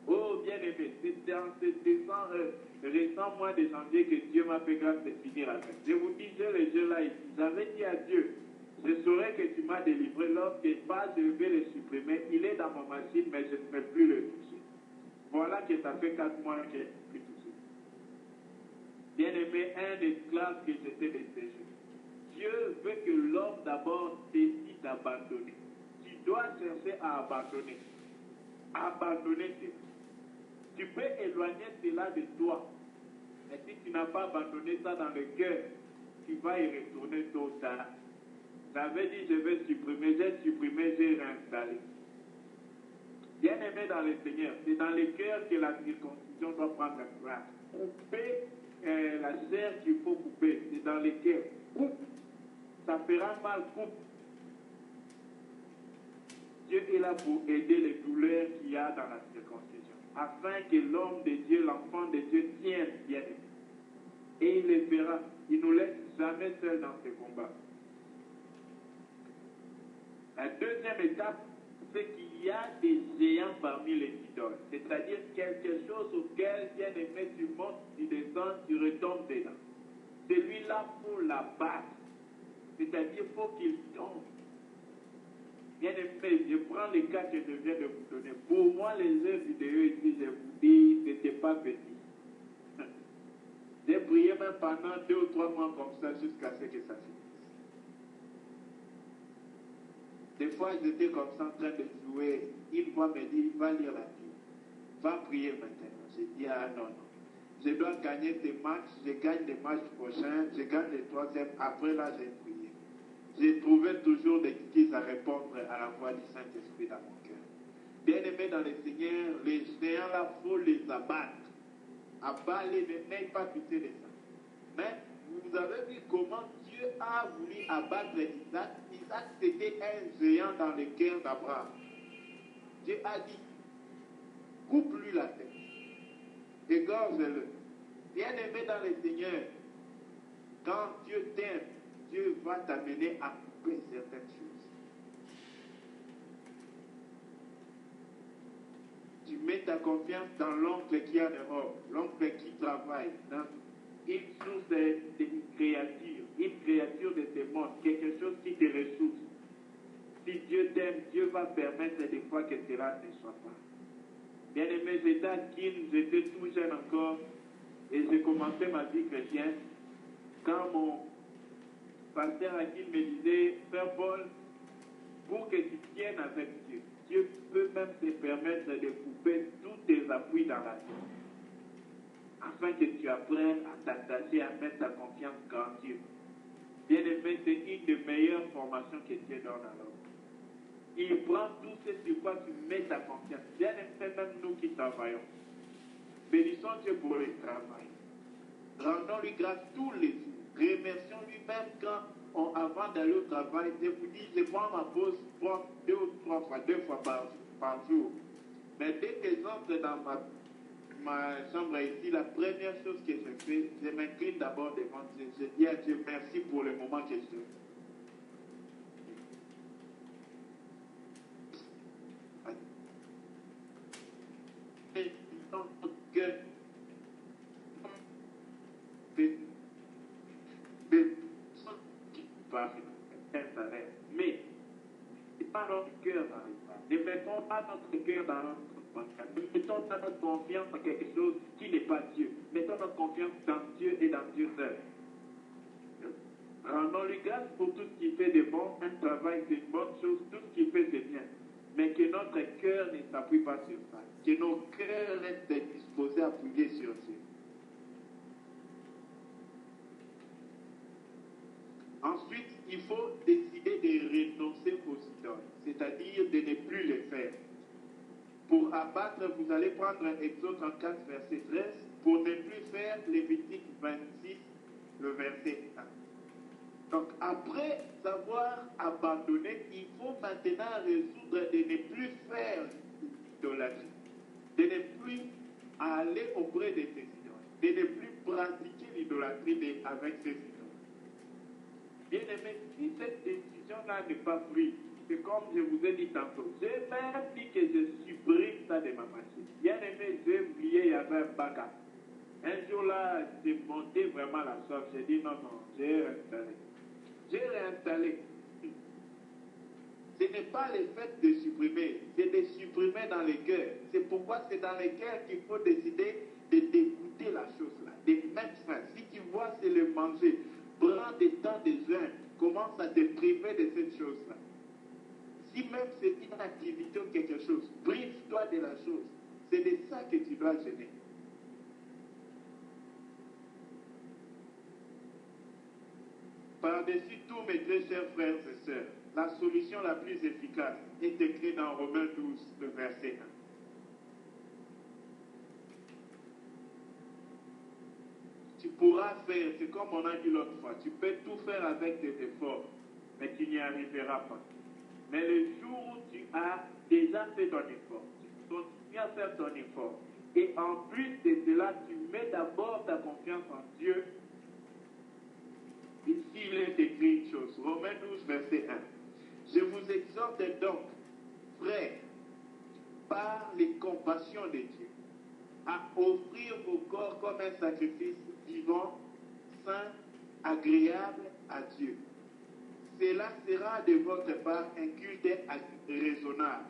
Oh, bien-aimé, c'est dans ce récent mois de janvier que Dieu m'a fait grâce de finir avec. Je vous dis, j'ai les jeux là ici. J'avais dit à Dieu, je saurais que tu m'as délivré lorsque je vais le supprimer. Il est dans ma machine, mais je ne peux plus le toucher. Voilà que ça fait 4 mois que je ne peux plus toucher. Bien-aimé, un esclave que j'étais de ces jeux. Dieu veut que l'homme d'abord décide d'abandonner. Tu dois chercher à abandonner. Abandonner, tu peux éloigner cela de toi. Mais si tu n'as pas abandonné ça dans le cœur, tu vas y retourner tôt ou tard. J'avais dit je vais supprimer, j'ai supprimé, j'ai réinstallé. Bien-aimé dans le Seigneur, c'est dans le cœur que la circoncision doit prendre place. Couper la chair qu'il faut couper, c'est dans le cœur. Coupe. Ça fera mal, coupe. Dieu est là pour aider les douleurs qu'il y a dans la circoncision, afin que l'homme de Dieu, l'enfant de Dieu, tienne bien aimé. Et il le fera. Il ne nous laisse jamais seuls dans ce combat. La deuxième étape, c'est qu'il y a des géants parmi les idoles. C'est-à-dire quelque chose auquel, bien aimé, tu montes, tu descends, tu retombes dedans. Celui-là, il faut l'abattre. C'est-à-dire qu'il faut qu'il tombe. Bien aimé, je prends les cas que je viens de vous donner. Pour moi, les jeux vidéo ici, je vous dis, ce n'était pas petit. J'ai prié même pendant 2 ou 3 mois comme ça jusqu'à ce que ça finisse. Des fois, j'étais comme ça en train de jouer. Une fois, me dit, va lire la Bible. Va prier maintenant. J'ai dit, ah non, non. Je dois gagner des matchs. Je gagne les matchs prochains. Je gagne les 3e. Après là, j'ai prié. J'ai trouvé toujours des excuses à répondre à la voix du Saint-Esprit dans mon cœur. Bien-aimés dans le Seigneur, les géants là, il faut les abattre. Abattre-les, n'ayez pas pitié de ça. Mais vous avez vu comment Dieu a voulu abattre Isaac. Isaac, c'était un géant dans le cœur d'Abraham. Dieu a dit, coupe-lui la tête. Égorge-le. Bien-aimé dans le Seigneur, quand Dieu t'aime, Dieu va t'amener à couper certaines choses. Tu mets ta confiance dans l'oncle qui est en Europe, l'oncle qui travaille, dans une source d'une créature de ce monde, quelque chose qui te ressource. Si Dieu t'aime, Dieu va permettre des fois que cela ne soit pas. Bien aimé, j'étais à Kin, j'étais tout jeune encore, et j'ai commencé ma vie chrétienne. Quand mon pasteur Akin me disait, Frère Paul, pour que tu tiennes avec Dieu, Dieu peut même te permettre de couper tous tes appuis dans la vie, afin que tu apprennes à t'attacher, à mettre ta confiance en Dieu. Bien aimé, c'est une des meilleures formations que Dieu donne à l'homme. Il prend tout ce sur quoi tu mets ta confiance. Bien aimé, même nous qui travaillons. Bénissons Dieu pour le travail. Rendons-lui grâce tous les jours. Remercions-lui même quand, avant d'aller au travail, je vous dis, je prends ma pause 2 ou 3 fois, 2 fois par jour. Mais dès que j'entre dans ma chambre ici, la première chose que je fais, je m'incline d'abord devant Dieu. Je dis à Dieu merci pour le moment que je suis. Mais c'est pas notre cœur dans les pas. Ne mettons pas notre cœur dans notre confiance. Ne mettons pas notre confiance dans quelque chose qui n'est pas Dieu. Mettons notre confiance dans Dieu et dans Dieu seul. Rendons-lui grâce pour tout ce qu'il fait de bon. Un travail, c'est une bonne chose. Tout ce qu'il fait, c'est bien. Mais que notre cœur ne s'appuie pas sur ça. Que nos cœurs restent disposés à appuyer sur Dieu. Ensuite, il faut décider de renoncer aux idoles, c'est-à-dire de ne plus les faire. Pour abattre, vous allez prendre Exode 34, verset 13, pour ne plus faire Lévitique 26, le verset 1. Donc, après avoir abandonné, il faut maintenant résoudre de ne plus faire l'idolâtrie, de ne plus aller auprès de ces idoles, de ne plus pratiquer l'idolâtrie avec ces idoles. Bien aimé, si cette décision-là n'est pas prise, c'est comme je vous ai dit tantôt, j'ai même dit que je supprime ça de ma machine. Bien aimé, j'ai oublié, il y avait un backup. Un jour là, j'ai monté vraiment la soif, j'ai dit non, j'ai réinstallé. J'ai réinstallé. Ce n'est pas le fait de supprimer, c'est de supprimer dans les cœurs. C'est pourquoi c'est dans les cœurs qu'il faut décider de dégoûter la chose là, de mettre fin. Si tu vois, c'est le manger. Prends des temps de jeûne, commence à te priver de cette chose-là. Si même c'est une activité ou quelque chose, prive-toi de la chose. C'est de ça que tu dois jeûner. Par-dessus tout, mes très chers frères et sœurs, la solution la plus efficace est écrite dans Romains 12, le verset 1. Tu pourras faire, c'est comme on a dit l'autre fois, tu peux tout faire avec tes efforts, mais tu n'y arriveras pas. Mais le jour où tu as déjà fait ton effort, tu continues à faire ton effort, et en plus de cela, tu mets d'abord ta confiance en Dieu. Ici, il est écrit une chose, Romains 12, verset 1. Je vous exhorte donc, frères, par les compassions de Dieu, à offrir vos corps comme un sacrifice vivant, saint, agréable à Dieu. Cela sera de votre part un culte raisonnable.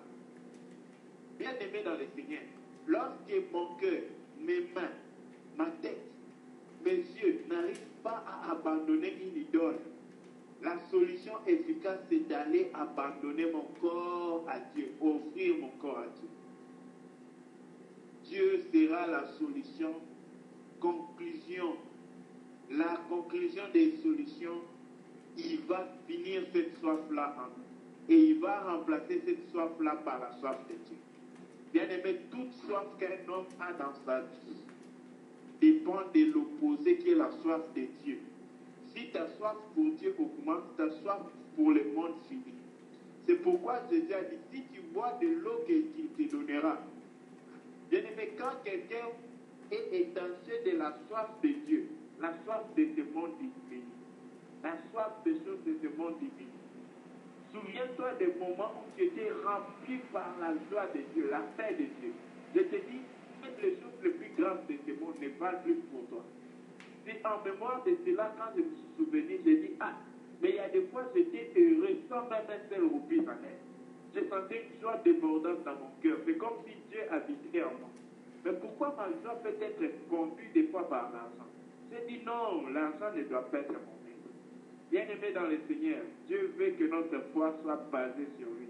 Bien aimé dans le Seigneur, lorsque mon cœur, mes mains, ma tête, mes yeux n'arrivent pas à abandonner une idole, la solution efficace, c'est d'aller abandonner mon corps à Dieu, offrir mon corps à Dieu. Dieu sera la solution. Conclusion. La conclusion des solutions, il va finir cette soif-là en nous. Et il va remplacer cette soif-là par la soif de Dieu. Bien aimé, toute soif qu'un homme a dans sa vie dépend de l'opposé qui est la soif de Dieu. Si ta soif pour Dieu augmente, ta soif pour le monde finit. C'est pourquoi Jésus a dit, si tu bois de l'eau qu'il te donnera. Bien aimé, quand quelqu'un est étanché de la soif de Dieu, la soif de ce monde divin, la soif des choses de ce monde divin, souviens-toi des moments où tu étais rempli par la joie de Dieu, la paix de Dieu. Je te dis, même les choses les plus grandes de ce monde ne valent plus pour toi. C'est en mémoire de cela, quand je me suis souvenu, j'ai dit, mais il y a des fois, j'étais heureux sans même un seul roupie en elle. Je sentais une joie débordante dans mon cœur. C'est comme si Dieu habitait en moi. Mais pourquoi ma joie peut être conduite des fois par l'argent? J'ai dit non, l'argent ne doit pas être mon maître. Bien-aimé dans le Seigneur, Dieu veut que notre foi soit basée sur lui.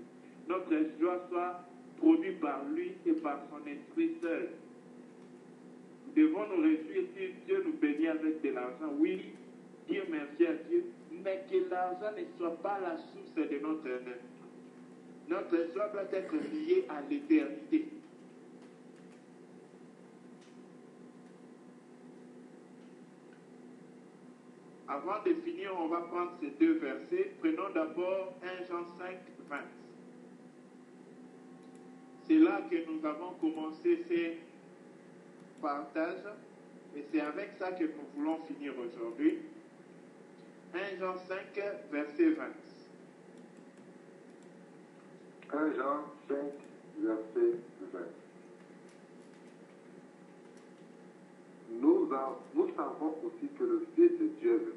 Notre joie soit produite par lui et par son esprit seul. Nous devons nous réjouir si Dieu nous bénit avec de l'argent. Oui, dire merci à Dieu, mais que l'argent ne soit pas la source de notre honneur. Notre joie doit être liée à l'éternité. Avant de finir, on va prendre ces deux versets. Prenons d'abord 1 Jean 5, 20. C'est là que nous avons commencé ces partages et c'est avec ça que nous voulons finir aujourd'hui. 1 Jean 5, verset 20. 1 Jean 5, verset 20. Nous savons aussi que le Fils de Dieu est venu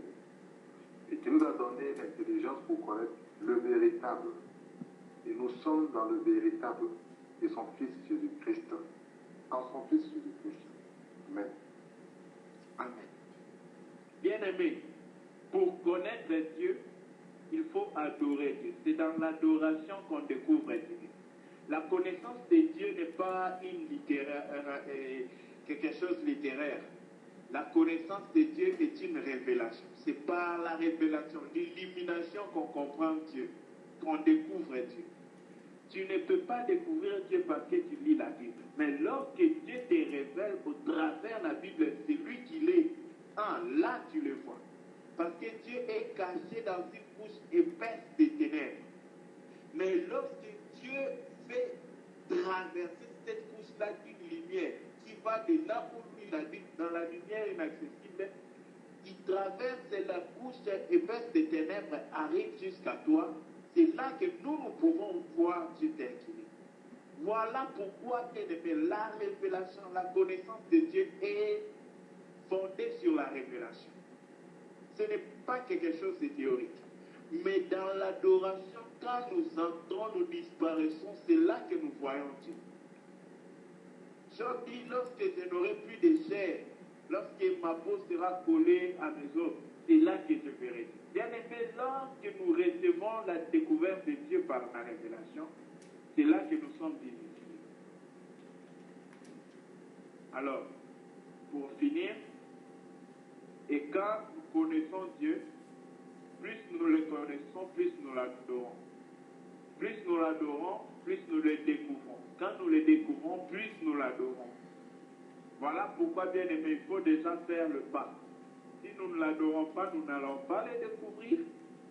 et qui nous a donné l'intelligence pour connaître le véritable. Et nous sommes dans le véritable et son Fils Jésus-Christ. En son Fils Jésus-Christ. Amen. Amen. Bien-aimé, pour connaître Dieu, il faut adorer Dieu. C'est dans l'adoration qu'on découvre Dieu. La connaissance de Dieu n'est pas quelque chose de littéraire. La connaissance de Dieu est une révélation. C'est par la révélation, l'illumination qu'on comprend Dieu, qu'on découvre Dieu. Tu ne peux pas découvrir Dieu parce que tu lis la Bible. Mais lorsque Dieu te révèle au travers de la Bible, c'est lui qui l'est. Là tu le vois. Parce que Dieu est caché dans une couche épaisse des ténèbres. Mais lorsque Dieu fait traverser cette couche-là d'une lumière qui va de là où lui habite, dans la lumière inaccessible, il traverse la couche épaisse des ténèbres, arrive jusqu'à toi. C'est là que nous pouvons voir Dieu tel qu'il est. Voilà pourquoi, bien-aimé, la révélation, la connaissance de Dieu est fondée sur la révélation. Ce n'est pas quelque chose de théorique. Mais dans l'adoration, quand nous entrons, nous disparaissons, c'est là que nous voyons Dieu. Job dit, lorsque je n'aurai plus de chair, lorsque ma peau sera collée à mes os, c'est là que je verrai Dieu. Bien aimé, lorsque nous recevons la découverte de Dieu par la révélation, c'est là que nous sommes divinés. Alors, pour finir, et quand nous connaissons Dieu, plus nous le connaissons, plus nous l'adorons. Plus nous l'adorons, plus nous le découvrons. Quand nous le découvrons, plus nous l'adorons. Voilà pourquoi, bien aimé, il faut déjà faire le pas. Si nous ne l'adorons pas, nous n'allons pas le découvrir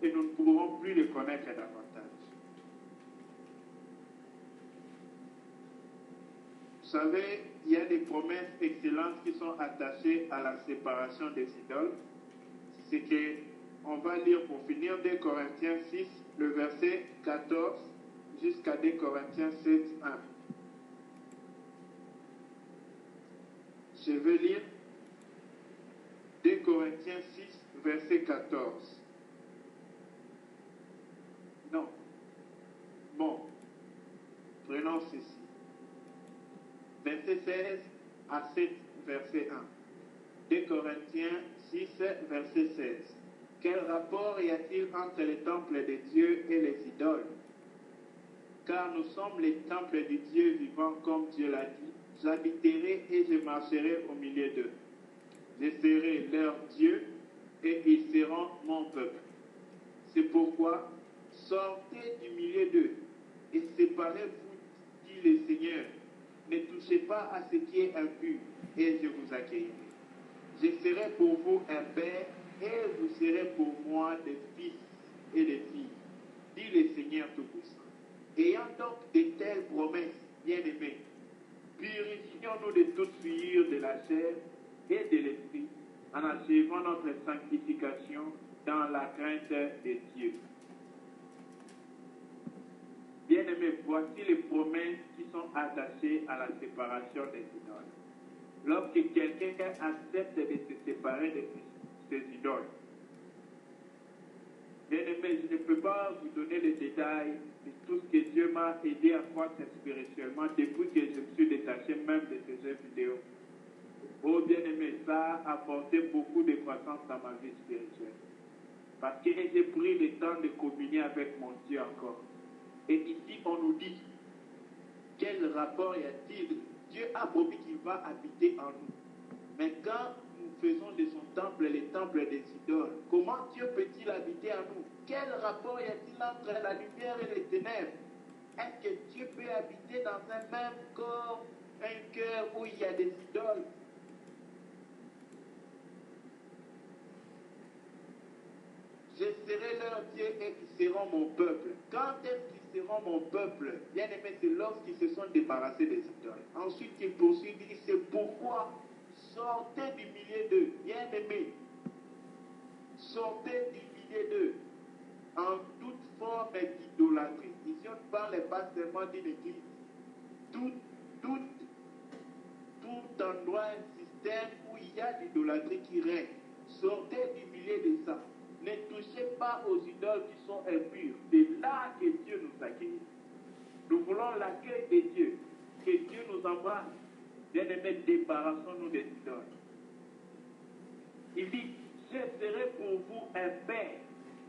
et nous ne pourrons plus le connaître davantage. Vous savez, il y a des promesses excellentes qui sont attachées à la séparation des idoles. C'est que, on va lire pour finir 2 Corinthiens 6, le verset 14 jusqu'à 2 Corinthiens 7, 1. Je vais lire 2 Corinthiens 6, verset 14. Non. Bon. Prenons ceci. Verset 16 à 7, verset 1. 2 Corinthiens 6, verset 16. Quel rapport y a-t-il entre les temples de Dieu et les idoles? Car nous sommes les temples du Dieu vivant comme Dieu l'a dit. J'habiterai et je marcherai au milieu d'eux. Je serai leur Dieu et ils seront mon peuple. C'est pourquoi sortez du milieu d'eux et séparez-vous, dit le Seigneur. Ne touchez pas à ce qui est impur et je vous accueillerai. Je serai pour vous un père et vous serez pour moi des fils et des filles, dit le Seigneur Tout-Puissant. Ayant donc de telles promesses, bien-aimés, purifions-nous de toute souillure de la chair et de l'esprit, en achevant notre sanctification dans la crainte de Dieu. Bien-aimés, voici les promesses qui sont attachées à la séparation des idoles. Lorsque quelqu'un accepte de se séparer de ses idoles, bien-aimés, je ne peux pas vous donner les détails de tout ce que Dieu m'a aidé à croître spirituellement depuis que je me suis détaché même de ces jeux vidéo. Oh bien-aimé, ça a apporté beaucoup de croissance dans ma vie spirituelle. Parce que j'ai pris le temps de communier avec mon Dieu encore. Et ici, on nous dit, quel rapport y a-t-il? Dieu a promis qu'il va habiter en nous. Mais quand nous faisons de son temple les temples des idoles, comment Dieu peut-il habiter en nous? Quel rapport y a-t-il entre la lumière et les ténèbres? Est-ce que Dieu peut habiter dans un même corps, un cœur où il y a des idoles? Je serai leur Dieu et ils seront mon peuple. Quand est-ce qu'ils seront mon peuple? Bien aimé, c'est lorsqu'ils se sont débarrassés des idoles. Ensuite, il poursuit, il dit, c'est pourquoi sortez du milieu d'eux. Bien aimé, sortez du milieu d'eux en toute forme d'idolâtrie. Ici, on ne parle pas seulement d'une église. Tout endroit, un système où il y a l'idolâtrie qui règne. Sortez du milieu de ça. Ne touchez pas aux idoles qui sont impures. C'est là que Dieu nous accueille. Nous voulons l'accueil de Dieu. Que Dieu nous embrasse. Bien-aimés, débarrassons-nous des idoles. Il dit, je serai pour vous un père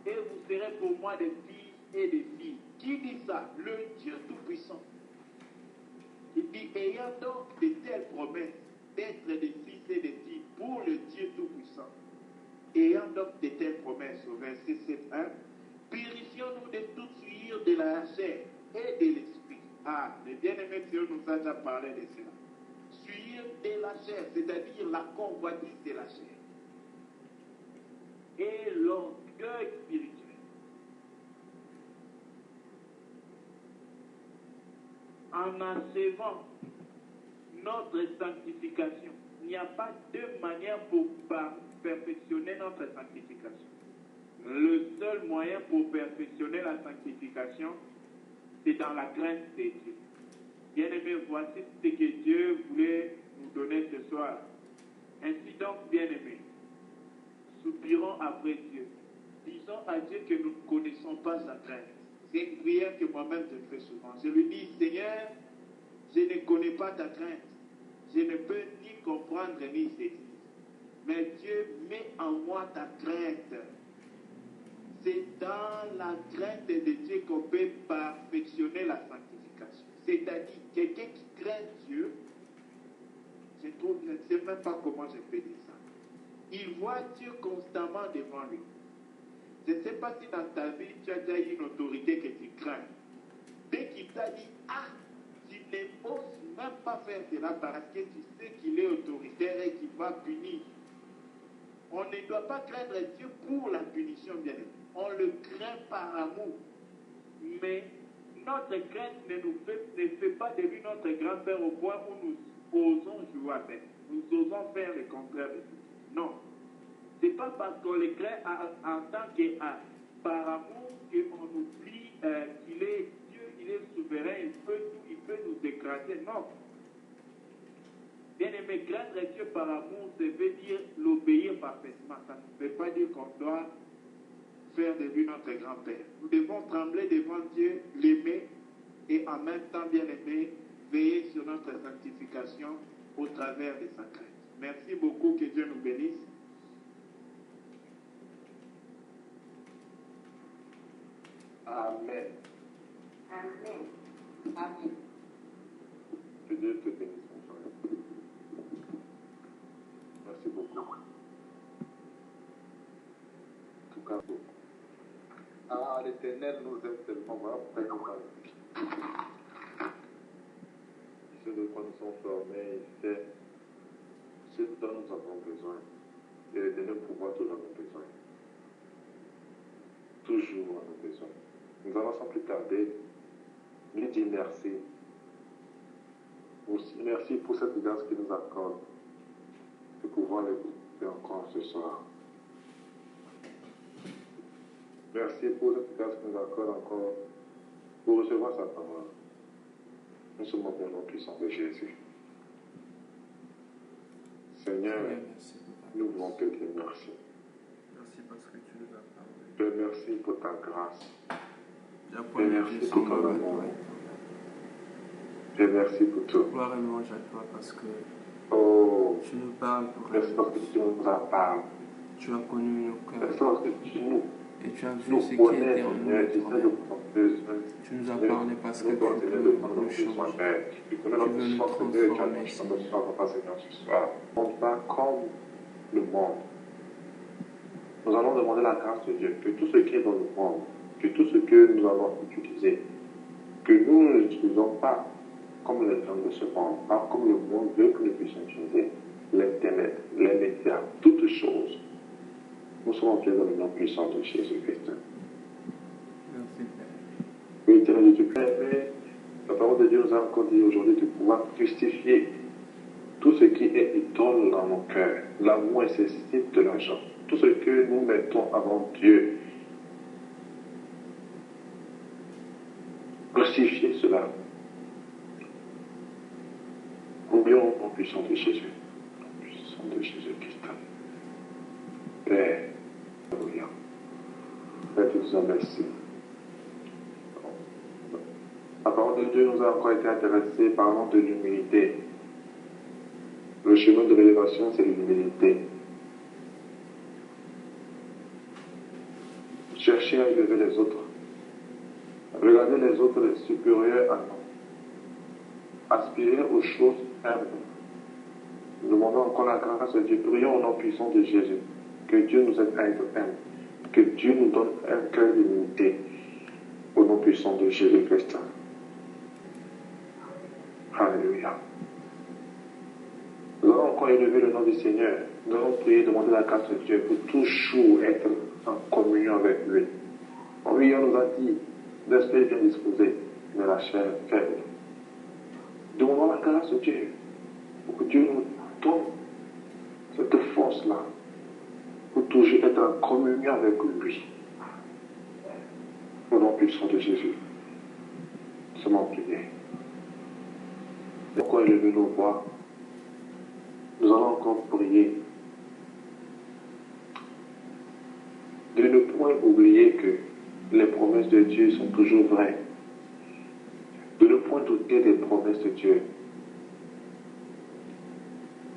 et vous serez pour moi des fils et des filles. Qui dit ça? Le Dieu Tout-Puissant. Il dit, ayant donc de telles promesses d'être des fils et des filles pour le ayant donc de telles promesses, au verset 7.1, purifions-nous de toute souillure de la chair et de l'esprit. Ah, le bien-aimé Dieu nous a déjà parlé de cela. Souillure de la chair, c'est-à-dire la convoitise de la chair. Et l'orgueil spirituel. En achevant notre sanctification, il n'y a pas deux manières pour perfectionner notre sanctification. Le seul moyen pour perfectionner la sanctification, c'est dans la crainte de Dieu. Bien-aimés, voici ce que Dieu voulait nous donner ce soir. Ainsi donc, bien-aimés, soupirons après Dieu. Disons à Dieu que nous ne connaissons pas sa crainte. C'est une prière que moi-même je fais souvent. Je lui dis, Seigneur, je ne connais pas ta crainte. Je ne peux ni comprendre ni saisir. Mais Dieu met en moi ta crainte. C'est dans la crainte de Dieu qu'on peut perfectionner la sanctification. C'est-à-dire, quelqu'un qui craint Dieu, je ne sais même pas comment je peux dire ça. Il voit Dieu constamment devant lui. Je ne sais pas si dans ta vie, tu as déjà eu une autorité que tu crains. Dès qu'il t'a dit, ah, tu n'oses même pas faire cela parce que tu sais qu'il est autoritaire et qu'il va punir. On ne doit pas craindre Dieu pour la punition, bien aimé. On le craint par amour. Mais notre crainte ne fait pas de lui notre grand-père au point où nous osons jouer avec. Nous osons faire le contraire de tout. Non. Ce n'est pas parce qu'on le craint en tant que par amour qu'on oublie qu'il est Dieu, il est souverain, il peut nous écraser. Non. Bien aimé, craindre Dieu par amour, ça veut dire l'obéir parfaitement. Ça ne veut pas dire qu'on doit faire de lui notre grand-père. Nous devons trembler devant Dieu, l'aimer et en même temps, bien aimé, veiller sur notre sanctification au travers de sa crainte. Merci beaucoup, que Dieu nous bénisse. Amen. Amen. Amen. Que Dieu te bénisse, mon frère. Merci beaucoup. En tout cas, ah, l'Éternel nous aime tellement. Voilà pourquoi il nous parle. Il sait de quoi nous sommes formés, il sait ce dont nous avons besoin. Et l'Éternel pourvoit toujours nos besoins. Toujours à nos besoins. Nous allons sans plus tarder lui dire merci. Aussi, merci pour cette grâce qu'il nous accorde de pouvoir l'écouter encore ce soir. Merci pour cette grâce qu'il nous accorde encore pour recevoir sa parole. Nous sommes au nom puissant de Jésus. Seigneur, nous voulons te dire merci. Merci parce que tu nous as parlé. Père, merci pour ta grâce. Père, merci pour ton amour. Père, merci pour tout. Gloire et louange à toi parce que tu nous parles pour merci parce que tu nous as parlé. Tu as connu nos cœurs. Merci parce que tu nous et tu as vu ce qui était en nous. Tu nous as parlé parce que tu veux nous changer. Tu veux nous transformer, Seigneur. On va comme le monde. Nous allons demander la grâce de Dieu que tout ce qui est dans le monde, que tout ce que nous allons utiliser, que nous ne l'utilisons pas comme les gens de ce monde, pas comme le monde veut que nous puissions utiliser l'Internet, les médias, toutes choses. Nous sommes entrés dans le nom puissant de Jésus-Christ. Merci, Père. Oui, éternel Dieu, Père, la parole de Dieu nous a encore dit aujourd'hui de pouvoir justifier tout ce qui est idole dans nos cœurs, l'amour excessif de l'argent, tout ce que nous mettons avant Dieu. Crucifier cela. Oublions au puissant de Jésus, au puissant de Jésus-Christ. Père, alléluia. Père, tu nous remercie. La parole de Dieu nous a encore été intéressée parlant de l'humilité. Le chemin de l'élévation, c'est l'humilité. Chercher à élever les autres. Regarder les autres les supérieurs à nous. Aspirer aux choses humbles. Nous demandons encore la grâce de Dieu. Prions au nom puissant de Jésus. Que Dieu nous aide à être humbles. Que Dieu nous donne un cœur d'humilité. Au nom puissant de Jésus-Christ. Alléluia. Nous allons encore élever le nom du Seigneur. Nous allons prier, demander la grâce de Dieu pour toujours être en communion avec lui. Oui, on nous a dit, l'esprit est bien disposé, mais la chair est faible. Demandons la grâce de Dieu pour que Dieu nous donne cette force-là pour toujours être en communion avec lui. Au nom puissant de Jésus. Seulement prier. Encore élever nos voix. Nous allons encore prier. De ne point oublier que les promesses de Dieu sont toujours vraies. De ne point douter des promesses de Dieu.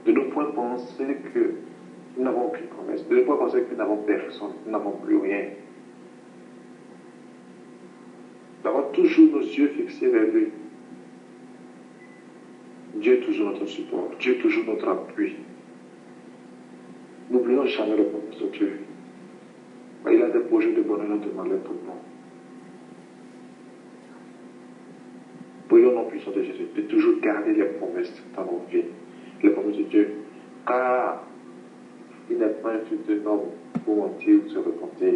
De ne point penser que nous n'avons plus de promesses. De ne point penser que nous n'avons personne, nous n'avons plus rien. D'avoir toujours nos yeux fixés vers lui. Dieu est toujours notre support. Dieu est toujours notre appui. N'oublions jamais les promesses de Dieu. Il a des projets de bonheur et de malheur pour nous. Prions au nom puissant de Jésus de toujours garder les promesses dans nos vies. Les promesses de Dieu. Car il n'est pas un fils de homme pour mentir ou se repentir.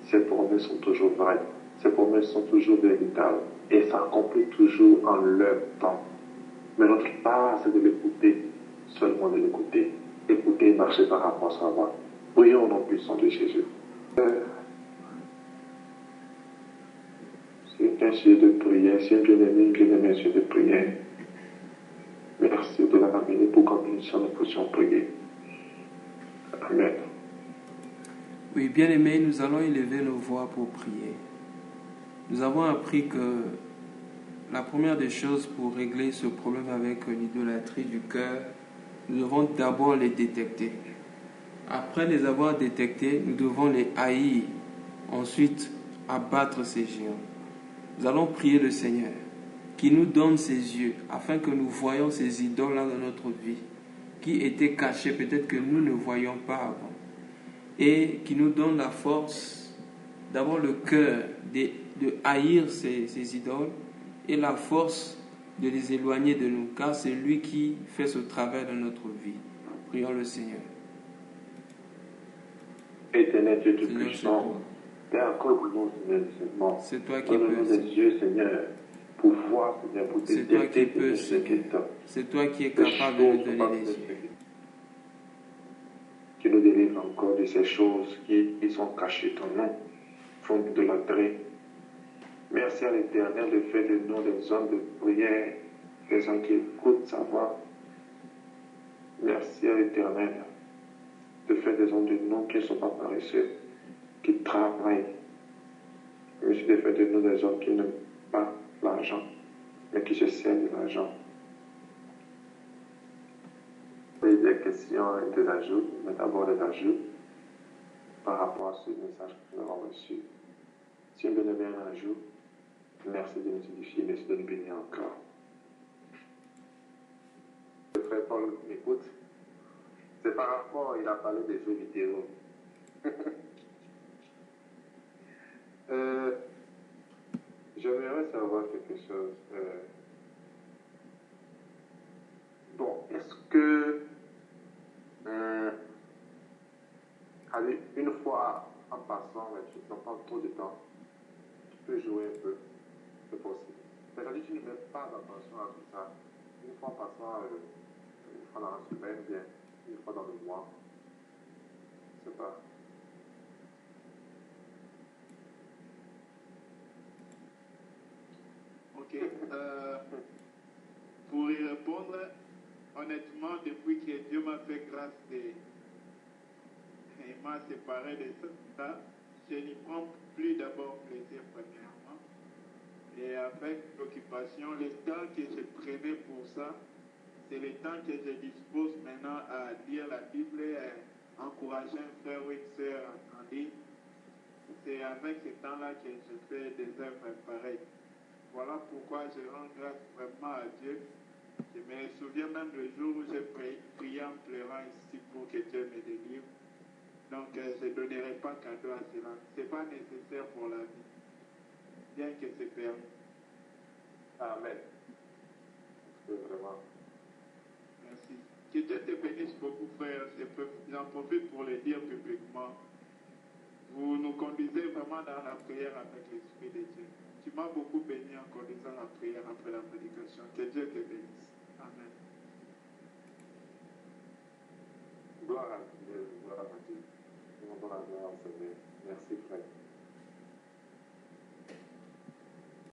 Ses promesses sont toujours vraies. Ses promesses sont toujours véritables. Et s'accomplissent toujours en leur temps. Mais notre part, c'est de l'écouter, seulement de l'écouter. Écouter et marcher par rapport à sa voix. Prions au nom puissant de Jésus. C'est un sujet de prière, c'est un bien-aimé sujet de prière. Merci de la ramener pour qu'en bénédiction nous puissions prier. Amen. Oui, bien-aimés, nous allons élever nos voix pour prier. Nous avons appris que la première des choses pour régler ce problème avec l'idolâtrie du cœur, nous devons d'abord les détecter. Après les avoir détectés, nous devons les haïr. Ensuite, abattre ces géants. Nous allons prier le Seigneur qui nous donne ses yeux afin que nous voyions ces idoles-là dans notre vie qui étaient cachées, peut-être que nous ne voyions pas avant. Et qui nous donne la force, d'avoir le cœur de haïr ces idoles et la force de les éloigner de nous, car c'est lui qui fait ce travail dans notre vie. Prions le Seigneur. Éternel Dieu Tout-Puissant, Père, accorde-nous, Seigneur, c'est toi qui peux. Donne-nous des yeux, Seigneur, pour voir, Seigneur, pour c'est toi qui peux, Seigneur. C'est toi qui es capable de nous donner les yeux. Tu nous délivres encore de ces choses qui sont cachées ton nom, font de l'entrée. Merci à l'Éternel de faire de nous des hommes de prière, des hommes qui écoutent sa voix. Merci à l'Éternel de faire des hommes de nous qui ne sont pas paresseux, qui travaillent. Merci de faire de nous des hommes qui n'aiment pas l'argent, mais qui se servent de l'argent. Et des questions et des ajouts, mais d'abord des ajouts par rapport à ce message que nous avons reçu. Si on veut donner un ajout, merci de nous édifier, merci de nous bénir encore. Le frère Paul m'écoute. C'est par rapport, il a parlé des jeux vidéo. J'aimerais savoir quelque chose. Bon, est-ce que allez, une fois en passant, tu ne prends pas trop de temps, tu peux jouer un peu, c'est possible. C'est-à-dire que tu ne mets pas d'attention à tout ça. Une fois en passant, une fois dans la semaine, bien, une fois dans le mois, je sais pas. Ok. Pour y répondre, honnêtement, depuis que Dieu m'a fait grâce et m'a séparé de ça, je n'y prends plus d'abord plaisir premièrement. Et avec l'occupation, le temps que je prenais pour ça, c'est le temps que je dispose maintenant à lire la Bible et à encourager un frère ou une sœur en ligne. C'est avec ce temps-là que je fais des œuvres pareilles. Voilà pourquoi je rends grâce vraiment à Dieu. Je me souviens même le jour où j'ai prié en pleurant ici pour que Dieu me délivre. Donc, je ne donnerai pas cadeau à cela. Ce n'est pas nécessaire pour la vie, bien que c'est permis. Amen. C'est vraiment. Merci. Que Dieu te bénisse beaucoup, frère. J'en profite pour le dire publiquement. Vous nous conduisez vraiment dans la prière avec l'Esprit de Dieu. Tu m'as beaucoup béni en conduisant la prière après la prédication. Que Dieu te bénisse. Amen. Gloire à Dieu. Gloire à Dieu. Nous rendons la gloire au Seigneur. Merci, frère.